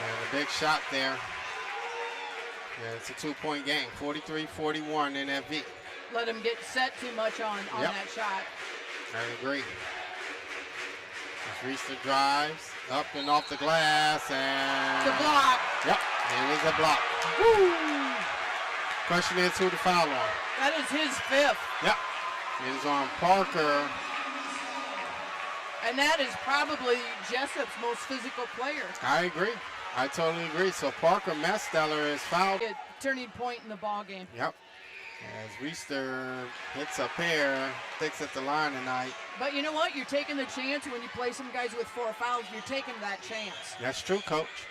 And a big shot there. Yeah, it's a 2-point game. 43-41 NFV. Let him get set too much on that shot. I agree. As Reester drives up and off the glass, and the block. Yep, it was a block. Woo! Question is who the foul on? That is his 5th. Yep. It is on Parker. And that is probably Jessup's most physical player. I agree. I totally agree. So Parker Mesteller is fouled. A turning point in the ball game. Yep. As Reester hits a pair, 6 at the line tonight. But you know what? You're taking the chance when you play some guys with 4 fouls. You're taking that chance. That's true, Coach.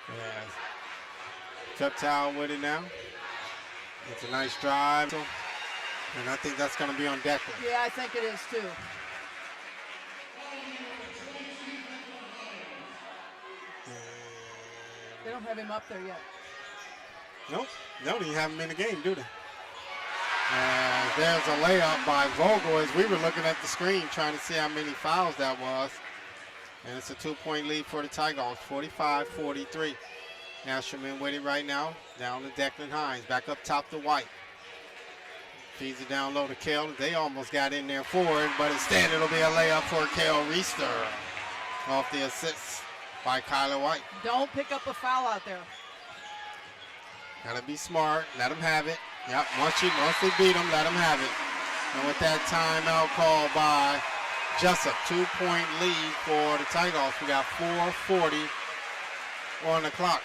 Yeah. Kreptow with it now. It's a nice drive. And I think that's going to be on Declan. Yeah, I think it is too. They don't have him up there yet. Nope. They don't even have him in the game, do they? And there's a layup by Vogel as we were looking at the screen trying to see how many fouls that was. And it's a 2-point lead for the Tigers, 45-43. Asherman with it right now. Down to Declan Hines. Back up top to White. Feeds it down low to Kel. They almost got in there for it, but instead it'll be a layup for Kel Reester off the assist by Kyler White. Don't pick up a foul out there. Gotta be smart. Let them have it. Yep, once they beat them, let them have it. And with that timeout call by Jesup, 2-point lead for the Tigers. We got 4:40 on the clock.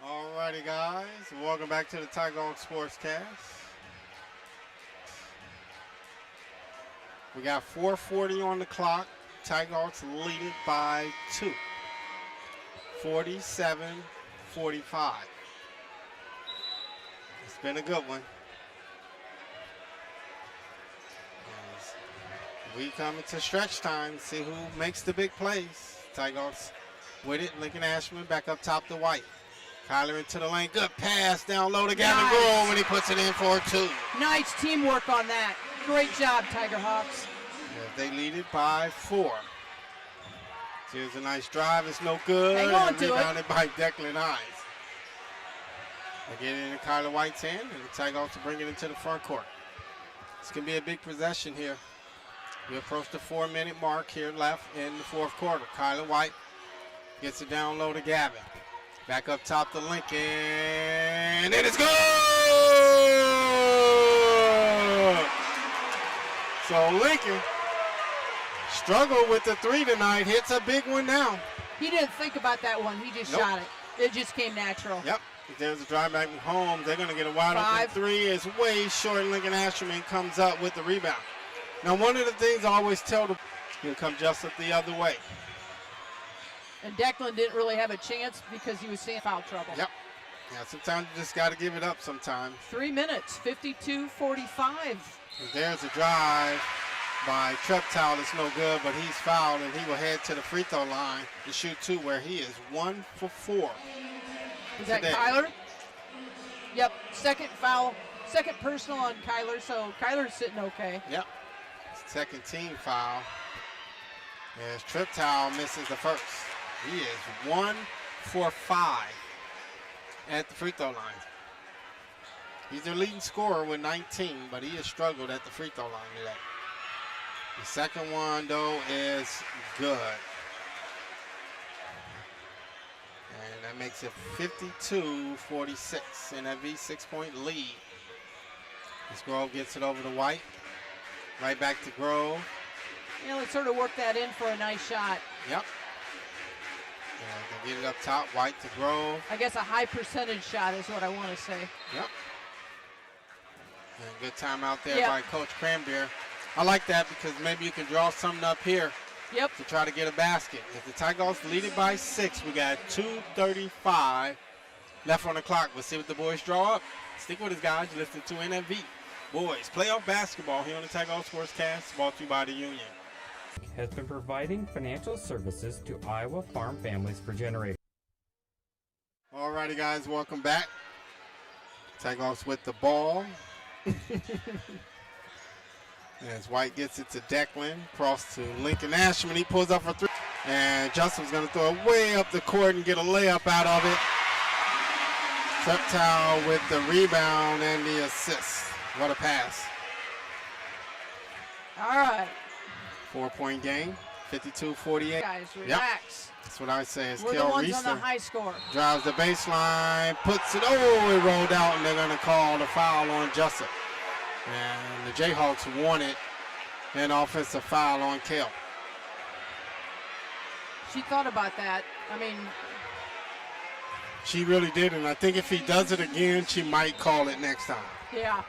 Alrighty, guys. Welcome back to the Tigers Sportscast. We got 4:40 on the clock. Tigers lead it by 2. 47-45. It's been a good one. As we come into stretch time, see who makes the big plays. Tigers with it. Lincoln Ashman back up top to White. Kyler into the lane. Good pass down low to Gavin Grove, and he puts it in for a 2. Nice teamwork on that. Great job, Tiger Hawks. They lead it by 4. Here's a nice drive. It's no good. Hang on to it. Rebounded by Declan Hines. They get it in Kyler White's hand, and the Tigers to bring it into the front court. This can be a big possession here. We approach the 4-minute mark here left in the 4th quarter. Kyler White gets it down low to Gavin. Back up top to Lincoln, and it's good! So Lincoln struggled with the 3 tonight, hits a big one now. He didn't think about that one. He just shot it. It just came natural. Yep. There's a drive back home. They're going to get a wide open 3. It's way short. Lincoln Asherman comes up with the rebound. Now, one of the things I always tell them, he'll come just up the other way. And Declan didn't really have a chance because he was seeing foul trouble. Yep. Yeah, sometimes you just got to give it up sometimes. 3 minutes, 52-45. And there's a drive by Treptow is no good, but he's fouled, and he will head to the free throw line to shoot 2, where he is 1 for 4. Is that Kyler? Yep, second foul, second personal on Kyler, so Kyler's sitting okay. Yep, second team foul. As Treptow misses the first. He is 1 for 5 at the free throw line. He's their leading scorer with 19, but he has struggled at the free throw line today. The second one, though, is good. And that makes it 52-46, NFV 6-point lead. As Grove gets it over to White. Right back to Grove. Yeah, let's sort of work that in for a nice shot. Yep. And they get it up top, White to Grove. I guess a high percentage shot is what I want to say. Yep. And good time out there by Coach Cranberry. I like that because maybe you can draw something up here to try to get a basket. If the Tigers lead it by 6, we got 2:35 left on the clock. We'll see what the boys draw up. Stick with us, guys. You're listening to NFV Boys Playoff Basketball here on the Tigers Sportscast, brought to you by the Union. Has been providing financial services to Iowa farm families for generations. All righty, guys, welcome back. Tigers with the ball. As White gets it to Declan, cross to Lincoln Ashman. He pulls up for 3. And Justin's going to throw it way up the court and get a layup out of it. Treptow with the rebound and the assist. What a pass. All right. 4-point game, 52-48. Guys, relax. Yep. That's what I say. It's We're the ones on the high score. Drives the baseline, puts it, it rolled out, and they're going to call the foul on Jesup. And the Jayhawks wanted an offensive foul on Kale. She thought about that. I mean, she really did, and I think if he does it again, she might call it next time. Yeah.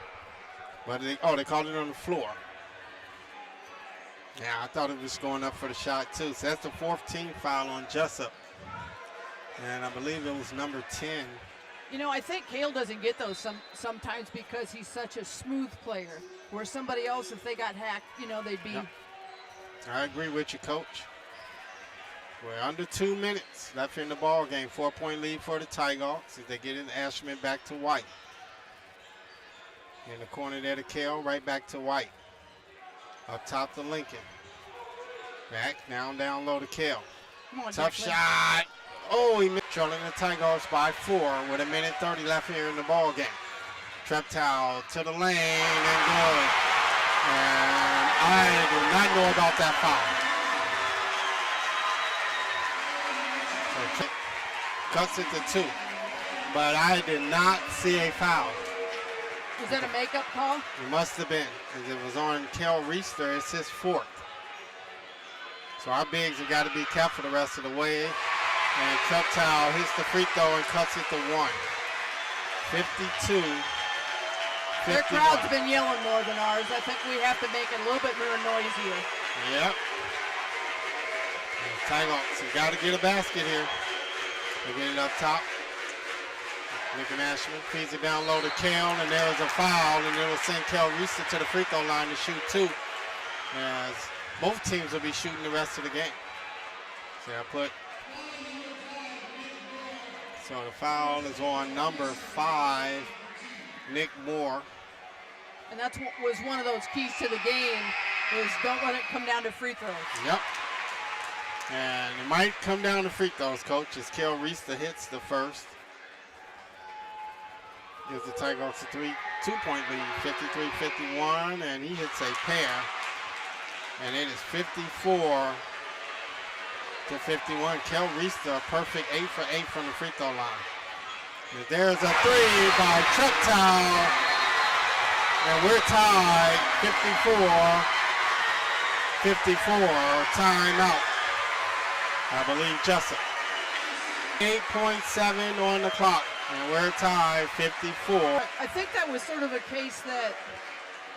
But they called it on the floor. Yeah, I thought it was going up for the shot too. So that's the 4th team foul on Jesup. And I believe it was number 10. You know, I think Hale doesn't get those sometimes because he's such a smooth player. Where somebody else, if they got hacked, they'd be. Yep. I agree with you, Coach. We're under 2 minutes left in the ball game. 4-point lead for the Tigers as they get in Ashman back to White. In the corner there to Kale, right back to White. Up top to Lincoln. Back, down low to Kale. Tough shot. He missed. Trailing the Tigers by 4 with 1:30 left here in the ball game. Treptow to the lane and good. And I do not know about that foul. So cuts it to 2. But I did not see a foul. Was that a makeup call? It must have been, because it was on Kel Reister. It's his 4th. So our bigs have got to be careful the rest of the way. And Treptow hits the free throw and cuts it to 1. 52. Their crowd's been yelling more than ours. I think we have to make it a little bit more noisier. Yep. Tigers have got to get a basket here. They get it up top. Lincoln Ashman feeds it down low to Kel, and there's a foul, and it will send Kel Reister to the free throw line to shoot 2. As both teams will be shooting the rest of the game. So the foul is on number 5, Nick Moore. And that was one of those keys to the game, is don't let it come down to free throws. Yep. And it might come down to free throws, Coach, as Kel Reister hits the first. Gives the Tigers a 2-point lead, 53-51, and he hits a pair. And it is 54-51. Kel Reister, a perfect 8 for 8 from the free throw line. And there's a 3 by Treptow. And we're tied 54-54. Timeout. I believe Jesup. 8.7 on the clock. And we're tied 54. I think that was sort of a case that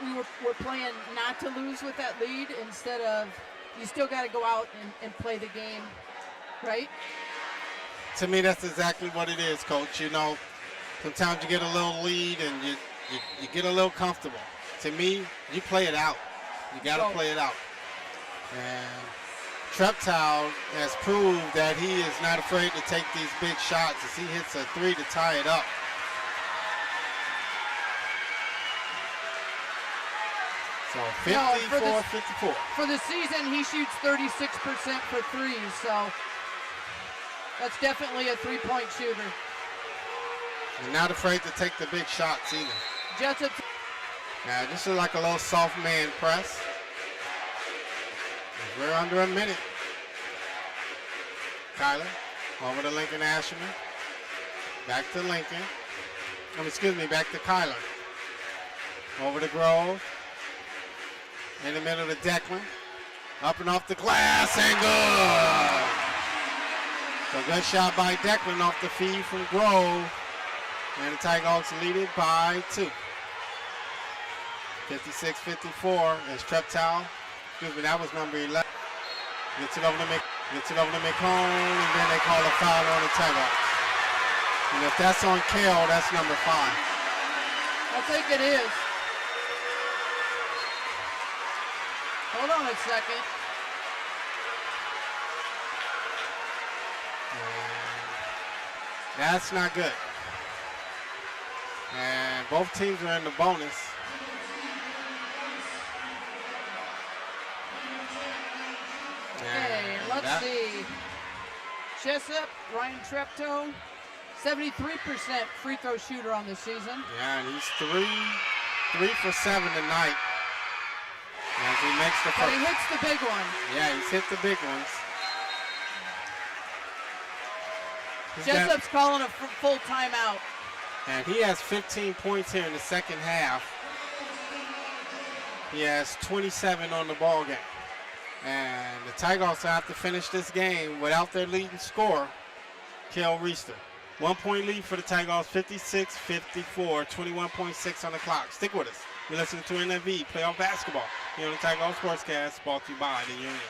we were playing not to lose with that lead instead of you still got to go out and play the game, right? To me, that's exactly what it is, Coach. Sometimes you get a little lead and you get a little comfortable. To me, you play it out. You got to play it out. And Treptow has proved that he is not afraid to take these big shots as he hits a 3 to tie it up. So 54-54. For the season, he shoots 36% for threes, so that's definitely a three-point shooter. And not afraid to take the big shots either. Jesup. Now, this is like a little soft man press. We're under a minute. Kyler over to Lincoln Asherman. Back to Lincoln. Back to Kyler. Over to Grove. In the middle to Declan. Up and off the glass and good. So good shot by Declan off the feed from Grove. And the Tigers lead it by 2. 56-54 as Treptow. That was number 11. Gets it over to McCone, and then they call a foul on the Tigers. And if that's on Kale, that's number 5. I think it is. Hold on a second. That's not good. And both teams are in the bonus. Okay, let's see. Jesup, Ryan Treptow, 73% free throw shooter on the season. Yeah, and he's 3 for 7 tonight. As he makes the first. But he hits the big one. Yeah, he's hit the big ones. Jesup's calling a full timeout. And he has 15 points here in the second half. He has 27 on the ball game. And the Tigers have to finish this game without their leading scorer, Kel Reister. 1 point lead for the Tigers, 56-54, 21.6 on the clock. Stick with us. You're listening to NFV Playoff Basketball here on the Tigers Sportscast, brought to you by the Union.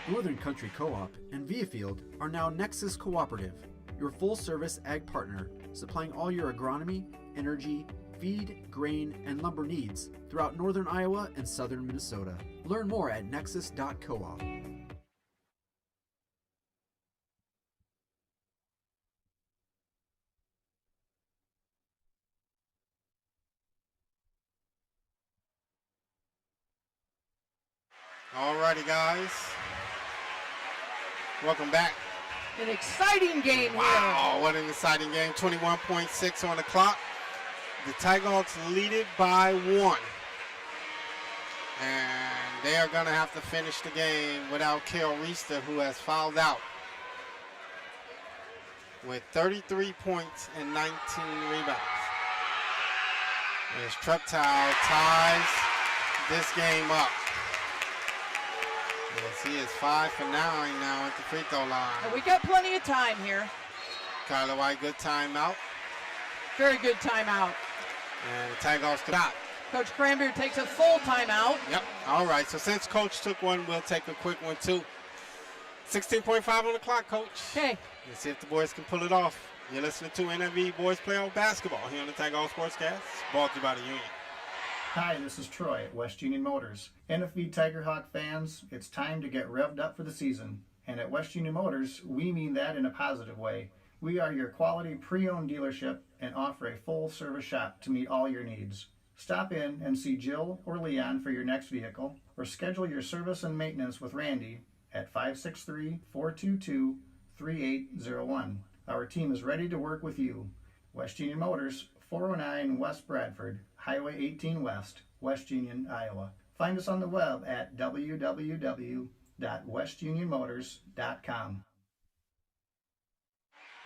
Northern Country Co-op and Viafield are now Nexus Cooperative, your full-service ag partner, supplying all your agronomy, energy, feed, grain, and lumber needs throughout northern Iowa and southern Minnesota. Learn more at nexus.coop. Alrighty, guys. Welcome back. An exciting game here. Wow, what an exciting game. 21.6 on the clock. The Tigers lead it by 1. And they are going to have to finish the game without Kel Reister, who has fouled out with 33 points and 19 rebounds. As Treptow ties this game up. Yes, he is 5 for 9 now at the free throw line. And we got plenty of time here. Kyler White, good timeout. Very good timeout. And the Tigers stop. Coach Cranberry takes a full timeout. Yep. All right. So since Coach took one, we'll take a quick one too. 16.5 on the clock, Coach. Okay. Let's see if the boys can pull it off. You're listening to NFV Boys Playoff Basketball here on the Tigers Sportscast, brought to you by the Union. Hi, this is Troy at West Union Motors. NFV Tigerhawk fans, it's time to get revved up for the season. And at West Union Motors, we mean that in a positive way. We are your quality pre-owned dealership and offer a full-service shop to meet all your needs. Stop in and see Jill or Leon for your next vehicle, or schedule your service and maintenance with Randy at 563-422-3801. Our team is ready to work with you. West Union Motors, 409 West Bradford, Highway 18 West, West Union, Iowa. Find us on the web at www.westunionmotors.com.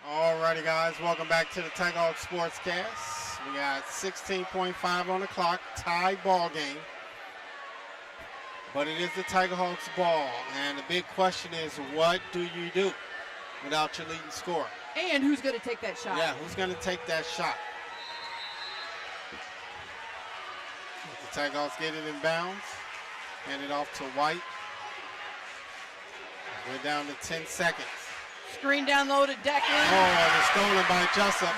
Alrighty, guys, welcome back to the Tigers Sportscast. We got 16.5 on the clock, tie ball game. But it is the Tigerhawks ball, and the big question is, what do you do without your leading scorer? And who's going to take that shot? Yeah, who's going to take that shot? The Tigers get it in bounds. Hand it off to White. We're down to 10 seconds. Screen down low to Declan. Oh, it's stolen by Jesup.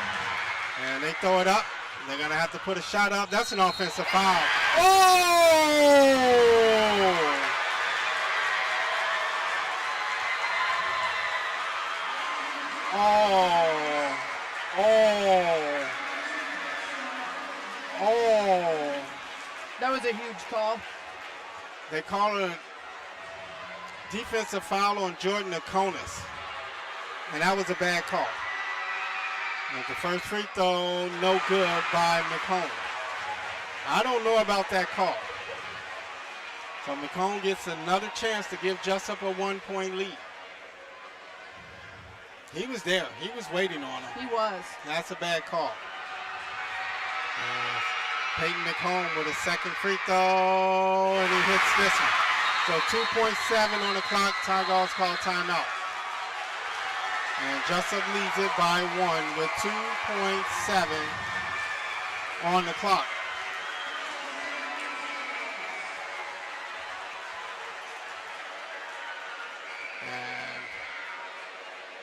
And they throw it up. They're going to have to put a shot up. That's an offensive foul. That was a huge call. They call a defensive foul on Jordan Akonis, and that was a bad call. And the first free throw, no good by McComb. I don't know about that call. So McComb gets another chance to give Jesup a 1-point lead. He was there. He was waiting on him. He was. That's a bad call. Peyton McComb with a second free throw, and he hits this one. So 2.7 on the clock. Tigers call timeout. And Jesup leads it by 1 with 2.7 on the clock. And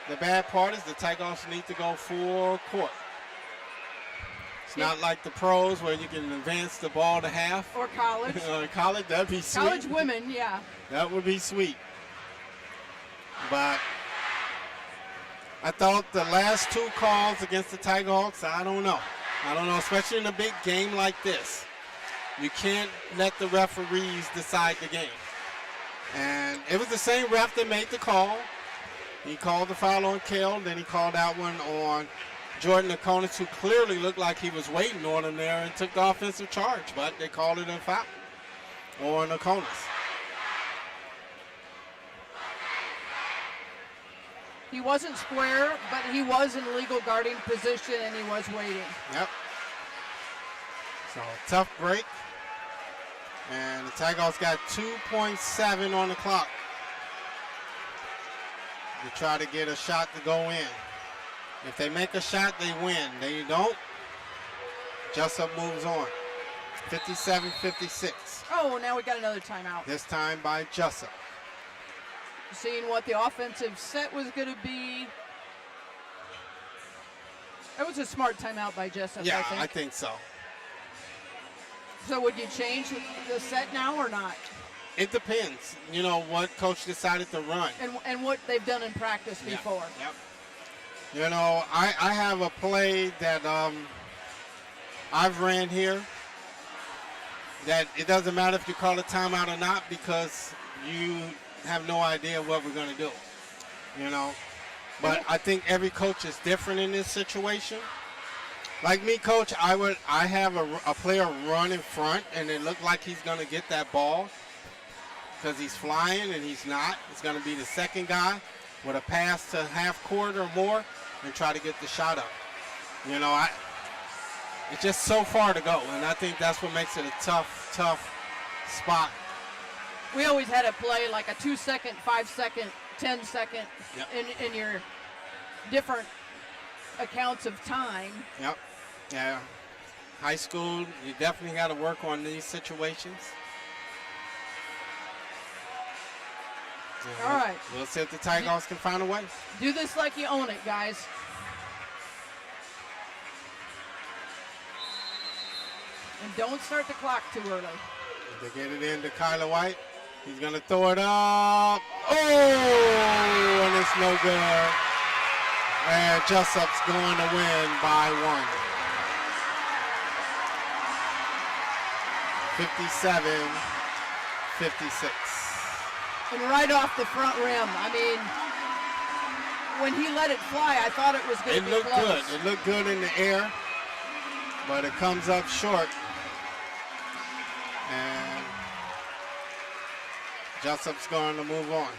the bad part is the Tigers need to go full court. It's not like the pros where you can advance the ball to half. Or college. College, that'd be sweet. College women, yeah. That would be sweet. But I thought the last two calls against the Tigers, I don't know. Especially in a big game like this. You can't let the referees decide the game. And it was the same ref that made the call. He called the foul on Kell, then he called that one on Jordan Akonis, who clearly looked like he was waiting on him there and took the offensive charge, but they called it a foul on Akonis. He wasn't square, but he was in legal guarding position and he was waiting. Yep. So tough break. And the Tigers got 2.7 on the clock to try to get a shot to go in. If they make a shot, they win. They don't, Jesup moves on. 57-56. Oh, now we got another timeout. This time by Jesup. Seeing what the offensive set was going to be. That was a smart timeout by Jesup, Yeah, I think. I think so. So would you change the set now or not? It depends, what coach decided to run. And what they've done in practice before. Yep. I have a play that I've ran here that it doesn't matter if you call a timeout or not because you have no idea what we're going to do, But I think every coach is different in this situation. Like me, coach, I have a player run in front, and it looked like he's going to get that ball because he's flying, and he's not. It's going to be the second guy with a pass to half court or more and try to get the shot up. It's just so far to go, and I think that's what makes it a tough spot. We always had a play like a 2-second, 5-second, 10-second Yep. in your different accounts of time. Yep. Yeah. High school, you definitely got to work on these situations. All right. We'll see if the Tigers can find a way. Do this like you own it, guys. And don't start the clock too early. They get it into Kyler White. He's going to throw it up. Oh, and it's no good. And Jesup's going to win by 1. 57-56. And right off the front rim. I mean, when he let it fly, I thought it was going to be close. Good. It looked good in the air, but it comes up short. And Jesup's going to move on.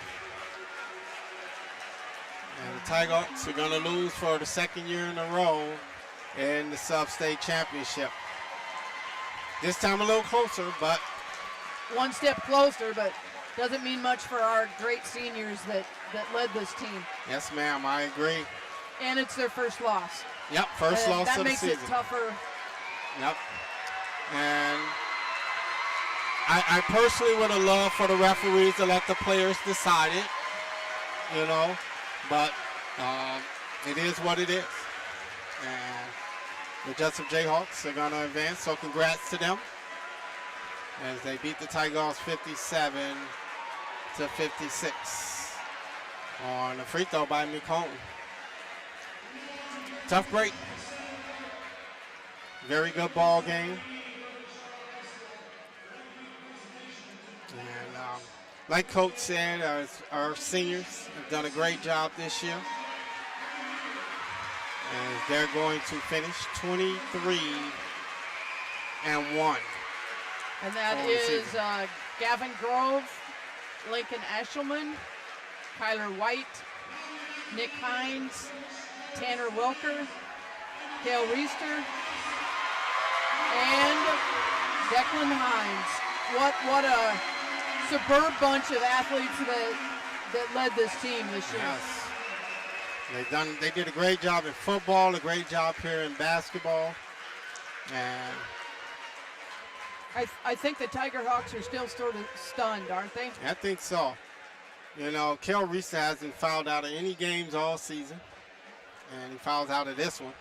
And the Tigers are going to lose for the second year in a row in the Substate Championship. This time a little closer, but one step closer, but doesn't mean much for our great seniors that led this team. Yes, ma'am, I agree. And it's their first loss. Yep, first loss of the season. That makes it tougher. Yep. And I personally would have loved for the referees to let the players decide it, but it is what it is. And the Jesup Jayhawks are going to advance, so congrats to them. as they beat the Tigers 57 to 56 on a free throw by McCone. Tough break. Very good ball game. And like Coach said, our seniors have done a great job this year. And they're going to finish 23-1. And that is Gavin Grove, Lincoln Eshelman, Kyler White, Nick Hines, Tanner Wilker, Cale Reister, and Declan Hines. What a superb bunch of athletes that led this team this year. Yes. They did a great job in football, a great job here in basketball. And I think the Tiger Hawks are still sort of stunned, aren't they? I think so. You know, Cale Reister hasn't fouled out of any games all season, and he fouls out of this one.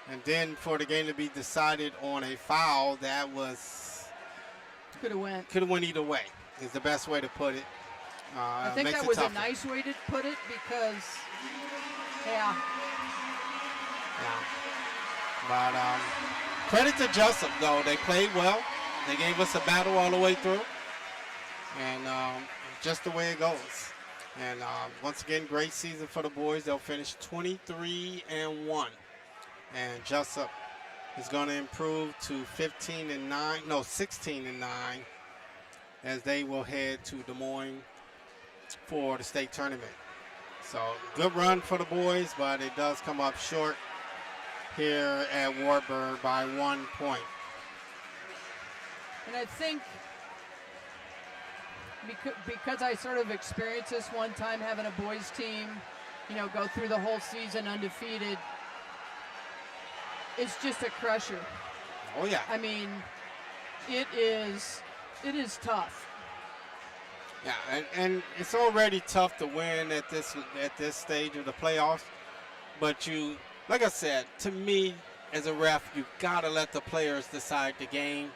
And then for the game to be decided on a foul, that was could have went either way. Is the best way to put it. I think that was a nice way to put it because, yeah. But credit to Jesup, though. They played well. They gave us a battle all the way through. And just the way it goes. And once again, great season for the boys. They'll finish 23-1. And Jesup is going to improve to 16-9, as they will head to Des Moines for the state tournament. So good run for the boys, but it does come up short here at Wartburg by 1 point. And I think because I sort of experienced this one time, having a boys team, go through the whole season undefeated, it's just a crusher. Oh yeah. I mean, it is tough. Yeah, and it's already tough to win at this stage of the playoffs. But like I said, to me as a ref, you gotta let the players decide the game.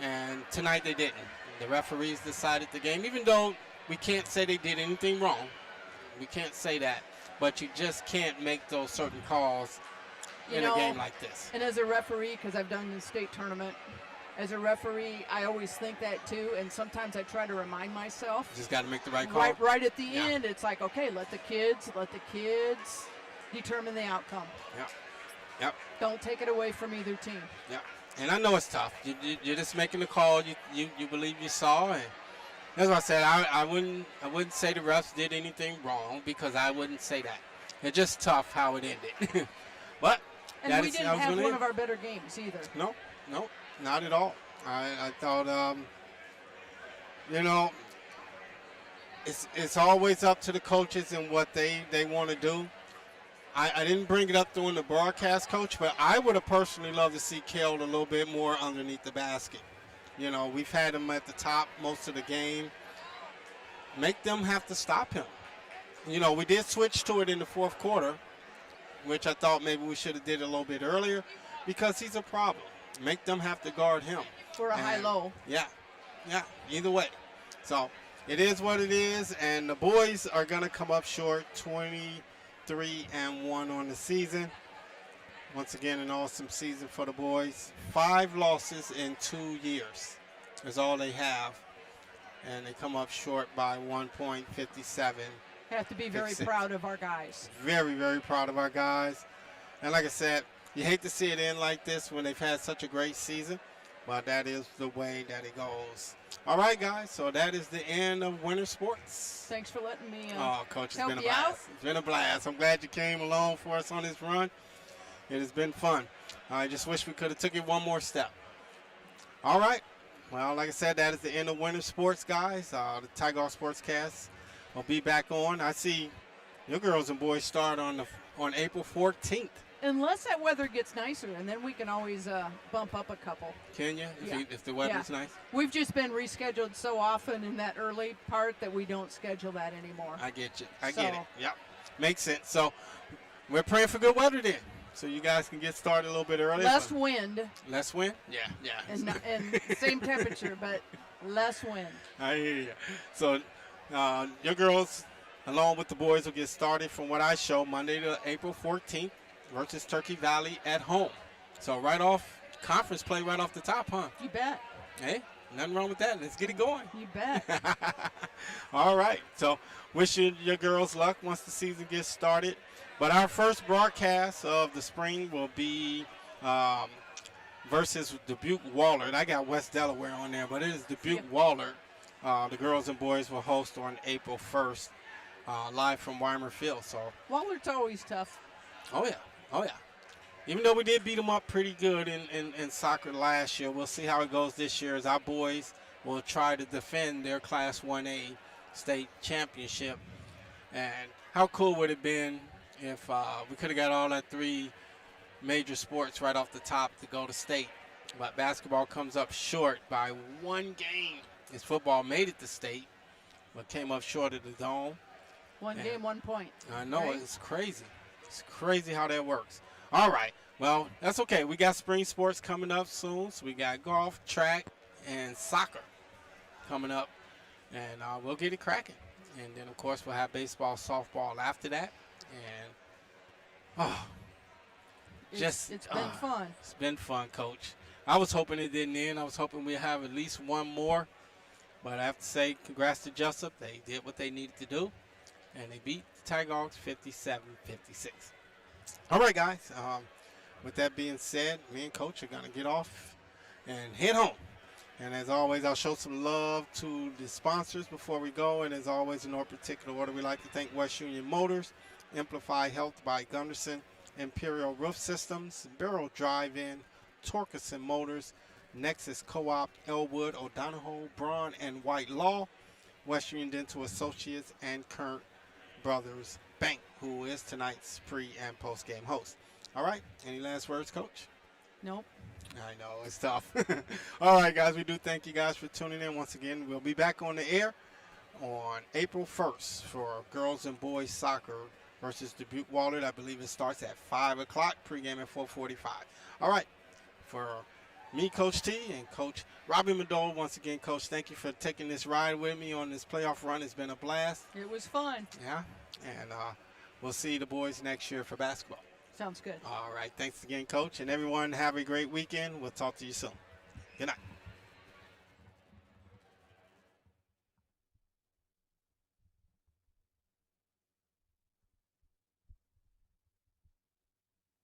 And tonight they didn't. The referees decided the game, even though we can't say they did anything wrong. We can't say that, but you just can't make those certain calls in a game like this. And as a referee, because I've done the state tournament, as a referee, I always think that too, and sometimes I try to remind myself. You just got to make the right call. Right at the end, it's like, okay, let the kids determine the outcome. Yep. Don't take it away from either team. Yep. And I know it's tough. You're just making the call you believe you saw, and that's what I said. I wouldn't say the refs did anything wrong, because I wouldn't say that. It's just tough how it ended. But and we didn't have one of our better games either. No, not at all. I thought, it's always up to the coaches and what they want to do. I didn't bring it up during the broadcast, Coach, but I would have personally loved to see Cale a little bit more underneath the basket. We've had him at the top most of the game. Make them have to stop him. We did switch to it in the fourth quarter, which I thought maybe we should have did a little bit earlier, because he's a problem. Make them have to guard him. For a high-low. Yeah, either way. So it is what it is, and the boys are going to come up short, 23-1 on the season. Once again, an awesome season for the boys. 5 losses in 2 years is all they have, and they come up short by 1 point, 57. Have to be very proud of our guys. Very, very proud of our guys. And like I said, you hate to see it end like this when they've had such a great season, but that is the way that it goes. All right, guys, so that is the end of winter sports. Thanks for letting me Coach, help it's been a you blast. out. It's been a blast. I'm glad you came along for us on this run. It has been fun. I just wish we could have took it one more step. All right. Well, like I said, that is the end of winter sports, guys. The Tiger Sportscast will be back on. I see your girls and boys start on April 14th. Unless that weather gets nicer, and then we can always bump up a couple. Can you? If the weather's nice? We've just been rescheduled so often in that early part that we don't schedule that anymore. I get you. I get it. Yep. Makes sense. So we're praying for good weather then. so you guys can get started a little bit earlier. Less wind. Less wind? Yeah. And same temperature, but less wind. I hear you. So your girls, along with the boys, will get started from what I show Monday to April 14th versus Turkey Valley at home. So right off, conference play right off the top, huh? You bet. Hey, nothing wrong with that. Let's get it going. You bet. All right. So wishing your girls luck once the season gets started. But our first broadcast of the spring will be versus Dubuque Wahlert. I got West Delaware on there, but it is Dubuque Wahlert. The girls and boys will host on April 1st, live from Weimer Field. So Wallert's always tough. Oh yeah. Even though we did beat them up pretty good in soccer last year, we'll see how it goes this year as our boys will try to defend their Class 1A state championship. And how cool would it have been if we could have got all that 3 major sports right off the top to go to state. But basketball comes up short by 1 game. As football made it to state, but came up short of the dome. 1 game, 1 point. I know, right? It's crazy. It's crazy how that works. All right, well, that's okay. We got spring sports coming up soon. So we got golf, track, and soccer coming up. And we'll get it cracking. And then, of course, we'll have baseball, softball after that. And, it's been fun. It's been fun, Coach. I was hoping it didn't end. I was hoping we'd have at least one more. But I have to say, congrats to Jesup. They did what they needed to do, and they beat the Tigerhawks 57-56. All right, guys. With that being said, me and Coach are going to get off and head home. And as always, I'll show some love to the sponsors before we go. And as always, in no particular order, we'd like to thank West Union Motors, Amplify Health by Gunderson, Imperial Roof Systems, Barrel Drive-In, Torkelson Motors, Nexus Co-op, Elwood, O'Donohoe, Braun, and White Law, West Union Dental Associates, and Kern Brothers Bank, who is tonight's pre- and post-game host. All right, any last words, Coach? Nope. I know, it's tough. All right, guys, we do thank you guys for tuning in once again. We'll be back on the air on April 1st for girls and boys soccer versus Dubuque Wahlert. I believe it starts at 5 o'clock, pregame at 4:45. All right, for me, Coach T, and Coach Robbie Madole, once again, Coach, thank you for taking this ride with me on this playoff run. It's been a blast. It was fun. Yeah, and we'll see the boys next year for basketball. Sounds good. All right, thanks again, Coach, and everyone have a great weekend. We'll talk to you soon. Good night.